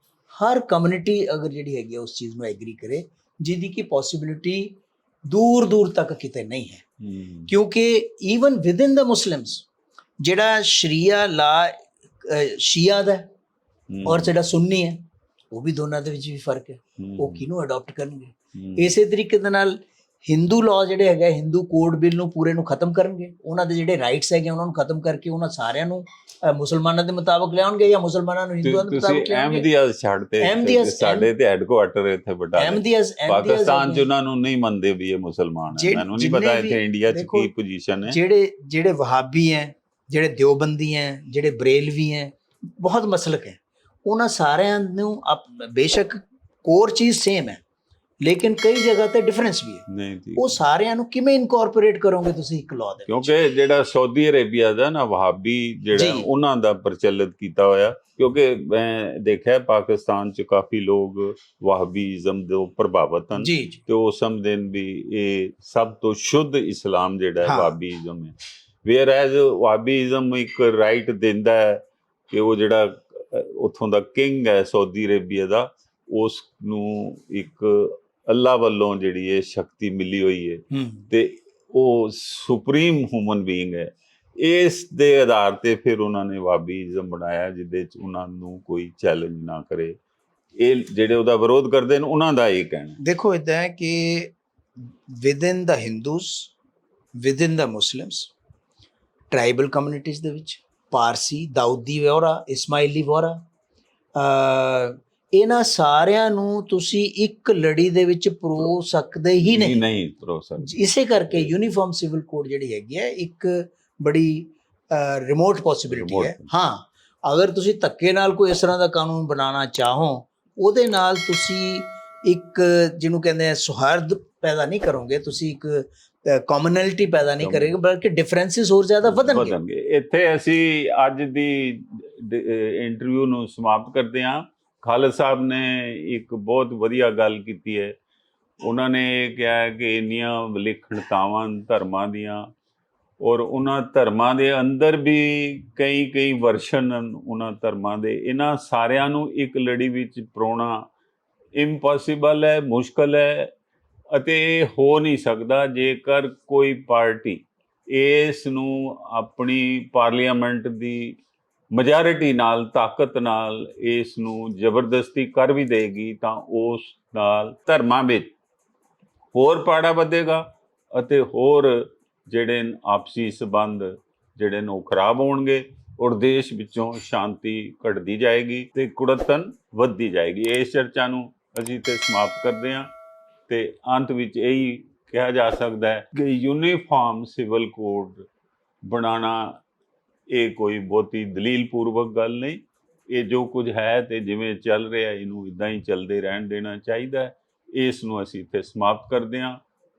ਹਰ ਕਮਿਊਨਿਟੀ ਅਗਰ ਜਿਹੜੀ ਹੈਗੀ ਉਸ ਚੀਜ਼ ਨੂੰ ਐਗਰੀ ਕਰੇ, ਜਿਹਦੀ ਕਿ ਪੋਸੀਬਿਲਿਟੀ ਦੂਰ ਦੂਰ ਤੱਕ ਕਿਤੇ ਨਹੀਂ ਹੈ। ਕਿਉਂਕਿ ਈਵਨ ਵਿਦਿਨ ਦਾ ਮੁਸਲਿਮਸ ਜਿਹੜਾ ਸ਼ਰੀਆ ਲਾ ਸ਼ੀਆ ਦਾ ਔਰ ਜਿਹੜਾ ਸੁੰਨੀ ਹੈ ਉਹ ਵੀ ਦੋਨਾਂ ਦੇ ਵਿੱਚ ਵੀ ਫਰਕ ਹੈ। ਉਹ ਕਿਹਨੂੰ ਅਡਾਪਟ ਕਰਨਗੇ? ਇਸੇ ਤਰੀਕੇ ਦੇ ਨਾਲ ਹਿੰਦੂ ਲਾਅ ਜਿਹੜੇ ਹੈਗਾ, ਹਿੰਦੂ ਕੋਡ ਬਿੱਲ ਨੂੰ ਪੂਰੇ ਨੂੰ ਖਤਮ ਕਰਨਗੇ, ਉਹਨਾਂ ਦੇ ਜਿਹੜੇ ਰਾਈਟਸ ਹੈਗੇ ਉਹਨਾਂ ਨੂੰ ਖਤਮ ਕਰਕੇ ਉਹਨਾਂ ਸਾਰਿਆਂ ਨੂੰ ਮੁਸਲਮਾਨਾਂ ਦੇ ਮੁਤਾਬਕ ਲਿਆਉਣਗੇ ਜਾਂ ਮੁਸਲਮਾਨਾਂ ਨੂੰ ਹਿੰਦੂਆਂ ਦੇ ਮੁਤਾਬਕ ਲਿਆਉਣਗੇ। ਅਹਿਮਦੀਆਜ਼ ਛੱਡਤੇ ਸਾਡੇ ਤੇ ਹੈਡਕੁਆਟਰ ਇੱਥੇ ਬਟਾਲੇ ਪਾਕਿਸਤਾਨ 'ਚ ਉਹਨਾਂ ਨੂੰ ਨਹੀਂ ਮੰਨਦੇ ਵੀ ਇਹ ਮੁਸਲਮਾਨ ਹੈ। ਮੈਨੂੰ ਨਹੀਂ ਪਤਾ ਇੱਥੇ ਇੰਡੀਆ 'ਚ ਕੀ ਪੋਜੀਸ਼ਨ ਹੈ। ਜਿਹੜੇ ਵਹਾਬੀ ਹੈ, ਜਿਹੜੇ ਦਿਓਬੰਦੀ ਹੈ, ਜਿਹੜੇ ਬਰੇਲਵੀ ਹੈ, ਬਹੁਤ ਮਸਲਕ ਹੈ, ਉਹਨਾਂ ਸਾਰਿਆਂ ਨੂੰ ਬੇਸ਼ੱਕ ਕੋਰ ਚੀਜ਼ ਸੇਮ ਹੈ ਲੇਕਿਨ ਕਈ ਜਗ੍ਹਾ ਤੇ ਡਿਫਰੈਂਸ ਵੀ ਹੈ। ਉਹ ਸਾਰਿਆਂ ਨੂੰ ਕਿਵੇਂ ਇਨਕੋਰਪੋਰੇਟ ਕਰੋਗੇ ਤੁਸੀਂ ਇੱਕ ਲਾਅ ਦੇ ਵਿੱਚ? ਕਿਉਂਕਿ ਜਿਹੜਾ ਸਾਊਦੀ ਅਰੇਬੀਆ ਦਾ ਨਾ ਵਹਾਬੀ ਜਿਹੜਾ ਉਹਨਾਂ ਦਾ ਪ੍ਰਚਲਿਤ ਕੀਤਾ ਹੋਇਆ, ਕਿਉਂਕਿ ਮੈਂ ਦੇਖਿਆ ਪਾਕਿਸਤਾਨ 'ਚ ਕਾਫੀ ਲੋਕ ਵਹਾਬੀਜ਼ਮ ਦੇ ਪ੍ਰਭਾਵਿਤ ਹਨ ਤੇ ਉਹ ਸਮਝਦੇ ਨੇ ਵੀ ਇਹ ਸਭ ਤੋਂ ਸ਼ੁੱਧ ਇਸਲਾਮ ਜਿਹੜਾ ਹੈ ਵਹਾਬੀਜ਼ਮ ਹੈ। ਵੇਅਰ ਐਜ਼ ਵਹਾਬੀਜ਼ਮ ਇੱਕ ਰਾਈਟ ਦਿੰਦਾ ਹੈ ਕਿ ਉਹ ਜਿਹੜਾ ਉੱਥੋਂ ਦਾ ਕਿੰਗ ਹੈ ਸਾਊਦੀ ਅਰੇਬੀਆ ਦਾ, ਉਸ ਨੂੰ ਇੱਕ ਅੱਲਾ ਵੱਲੋਂ ਜਿਹੜੀ ਇਹ ਸ਼ਕਤੀ ਮਿਲੀ ਹੋਈ ਹੈ ਤੇ ਉਹ ਸੁਪਰੀਮ ਹਿਊਮਨ ਬੀਇੰਗ ਹੈ। ਇਸ ਦੇ ਆਧਾਰ ਤੇ ਫਿਰ ਉਹਨਾਂ ਨੇ ਵਹਾਬੀਜ਼ਮ ਬਣਾਇਆ ਜਿਹਦੇ 'ਚ ਉਹਨਾਂ ਨੂੰ ਕੋਈ ਚੈਲੰਜ ਨਾ ਕਰੇ। ਇਹ ਜਿਹੜੇ ਉਹਦਾ ਵਿਰੋਧ ਕਰਦੇ ਨੇ ਉਹਨਾਂ ਦਾ ਇਹ ਕਹਿਣਾ। ਦੇਖੋ ਇੱਦਾਂ ਹੈ ਕਿ ਵਿਦਿਨ ਦਾ ਹਿੰਦੂਸ, ਵਿਦਿਨ ਦਾ ਮੁਸਲਿਮਸ, ਟਰਾਈਬਲ ਕਮਿਊਨਿਟੀਜ਼ ਦੇ ਵਿੱਚ ਪਾਰਸੀ, ਦਾਊਦੀ ਵੋਹਰਾ, ਇਸਮਾਈਲੀ ਵੋਹਰਾ, ਇਹਨਾਂ ਸਾਰਿਆਂ ਨੂੰ ਤੁਸੀਂ ਇੱਕ ਲੜੀ ਦੇ ਵਿੱਚ ਪਰੋ ਸਕਦੇ ਹੀ ਨਹੀਂ ਪਰੋ ਸਕਦੇ। ਇਸੇ ਕਰਕੇ ਯੂਨੀਫਾਰਮ ਸਿਵਲ ਕੋਡ ਜਿਹੜੀ ਹੈਗੀ ਹੈ ਇੱਕ ਬੜੀ ਰਿਮੋਟ ਪੋਸੀਬਿਲਿਟੀ ਹੈ। ਹਾਂ, ਅਗਰ ਤੁਸੀਂ ਧੱਕੇ ਨਾਲ ਕੋਈ ਇਸ ਤਰ੍ਹਾਂ ਦਾ ਕਾਨੂੰਨ ਬਣਾਉਣਾ ਚਾਹੋ, ਉਹਦੇ ਨਾਲ ਤੁਸੀਂ ਇੱਕ ਜਿਹਨੂੰ ਕਹਿੰਦੇ ਆ ਸੁਹਾਰਦ ਪੈਦਾ ਨਹੀਂ ਕਰੋਗੇ, ਤੁਸੀਂ ਇੱਕ ਕਾਮਨੈਲਿਟੀ ਪੈਦਾ ਨਹੀਂ ਕਰੇਗਾ, ਬਲਕਿ ਡਿਫਰੈਂਸਿਸ ਹੋਰ ਜ਼ਿਆਦਾ ਵਧਣਗੇ। ਇੱਥੇ ਅਸੀਂ ਅੱਜ ਦੀ ਇੰਟਰਵਿਊ ਨੂੰ ਸਮਾਪਤ ਕਰਦੇ ਹਾਂ। ਖਾਲਿਦ ਸਾਹਿਬ ਨੇ ਇੱਕ ਬਹੁਤ ਵਧੀਆ ਗੱਲ ਕੀਤੀ ਹੈ। ਉਹਨਾਂ ਨੇ ਇਹ ਕਿਹਾ ਕਿ ਇੰਨੀਆਂ ਵਿਲੱਖਣਤਾਵਾਂ ਧਰਮਾਂ ਦੀਆਂ ਔਰ ਉਹਨਾਂ ਧਰਮਾਂ ਦੇ ਅੰਦਰ ਵੀ ਕਈ ਵਰਸ਼ਨ ਉਹਨਾਂ ਧਰਮਾਂ ਦੇ, ਇਹਨਾਂ ਸਾਰਿਆਂ ਨੂੰ ਇੱਕ ਲੜੀ ਵਿੱਚ ਪਰੋਣਾ ਇੰਪੋਸੀਬਲ ਹੈ, ਮੁਸ਼ਕਲ ਹੈ, ਅਤੇ ਇਹ ਹੋ ਨਹੀਂ ਸਕਦਾ ਜੇਕਰ ਕੋਈ ਪਾਰਟੀ ਇਸ ਨੂੰ ਆਪਣੀ ਪਾਰਲੀਮੈਂਟ ਦੀ ਮੈਜੋਰਿਟੀ ਨਾਲ, ਤਾਕਤ ਨਾਲ ਇਸ ਨੂੰ ਜ਼ਬਰਦਸਤੀ ਕਰ ਵੀ ਦੇਗੀ, ਤਾਂ ਉਸ ਨਾਲ ਧਰਮਾਂ ਵਿੱਚ ਹੋਰ ਪਾੜਾ ਵਧੇਗਾ ਅਤੇ ਹੋਰ ਜਿਹੜੇ ਆਪਸੀ ਸੰਬੰਧ ਜਿਹੜੇ ਨੇ ਉਹ ਖਰਾਬ ਹੋਣਗੇ, ਔਰ ਦੇਸ਼ ਵਿੱਚੋਂ ਸ਼ਾਂਤੀ ਘਟਦੀ ਜਾਏਗੀ ਤੇ ਕੁੜੱਤਣ ਵੱਧਦੀ ਜਾਏਗੀ। ਇਸ ਚਰਚਾ ਨੂੰ ਅਸੀਂ ਤੇ ਸਮਾਪਤ ਕਰਦੇ ਹਾਂ ਤੇ ਅੰਤ ਵਿੱਚ ਇਹੀ ਕਿਹਾ ਜਾ ਸਕਦਾ ਹੈ ਕਿ ਯੂਨੀਫਾਰਮ ਸਿਵਲ ਕੋਡ ਬਣਾਉਣਾ ਇਹ ਕੋਈ ਬਹੁਤੀ ਦਲੀਲ ਪੂਰਵਕ ਗੱਲ ਨਹੀਂ। ਇਹ ਜੋ ਕੁਝ ਹੈ ਤੇ ਜਿਵੇਂ ਚੱਲ ਰਿਹਾ ਇਹਨੂੰ ਇੱਦਾਂ ਹੀ ਚੱਲਦੇ ਰਹਿਣ ਦੇਣਾ ਚਾਹੀਦਾ ਹੈ। ਇਸ ਨੂੰ ਅਸੀਂ ਇੱਥੇ ਸਮਾਪਤ ਕਰਦੇ ਹਾਂ।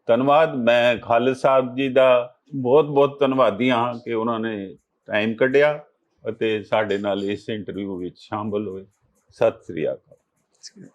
ਧੰਨਵਾਦ। ਮੈਂ ਖਾਲਿਦ ਸਾਹਿਬ ਜੀ ਦਾ ਬਹੁਤ ਧੰਨਵਾਦੀ ਹਾਂ ਕਿ ਉਹਨਾਂ ਨੇ ਟਾਈਮ ਕੱਢਿਆ ਅਤੇ ਸਾਡੇ ਨਾਲ ਇਸ ਇੰਟਰਵਿਊ ਵਿੱਚ ਸ਼ਾਮਲ ਹੋਏ। ਸਤਿ ਸ੍ਰੀ ਅਕਾਲ।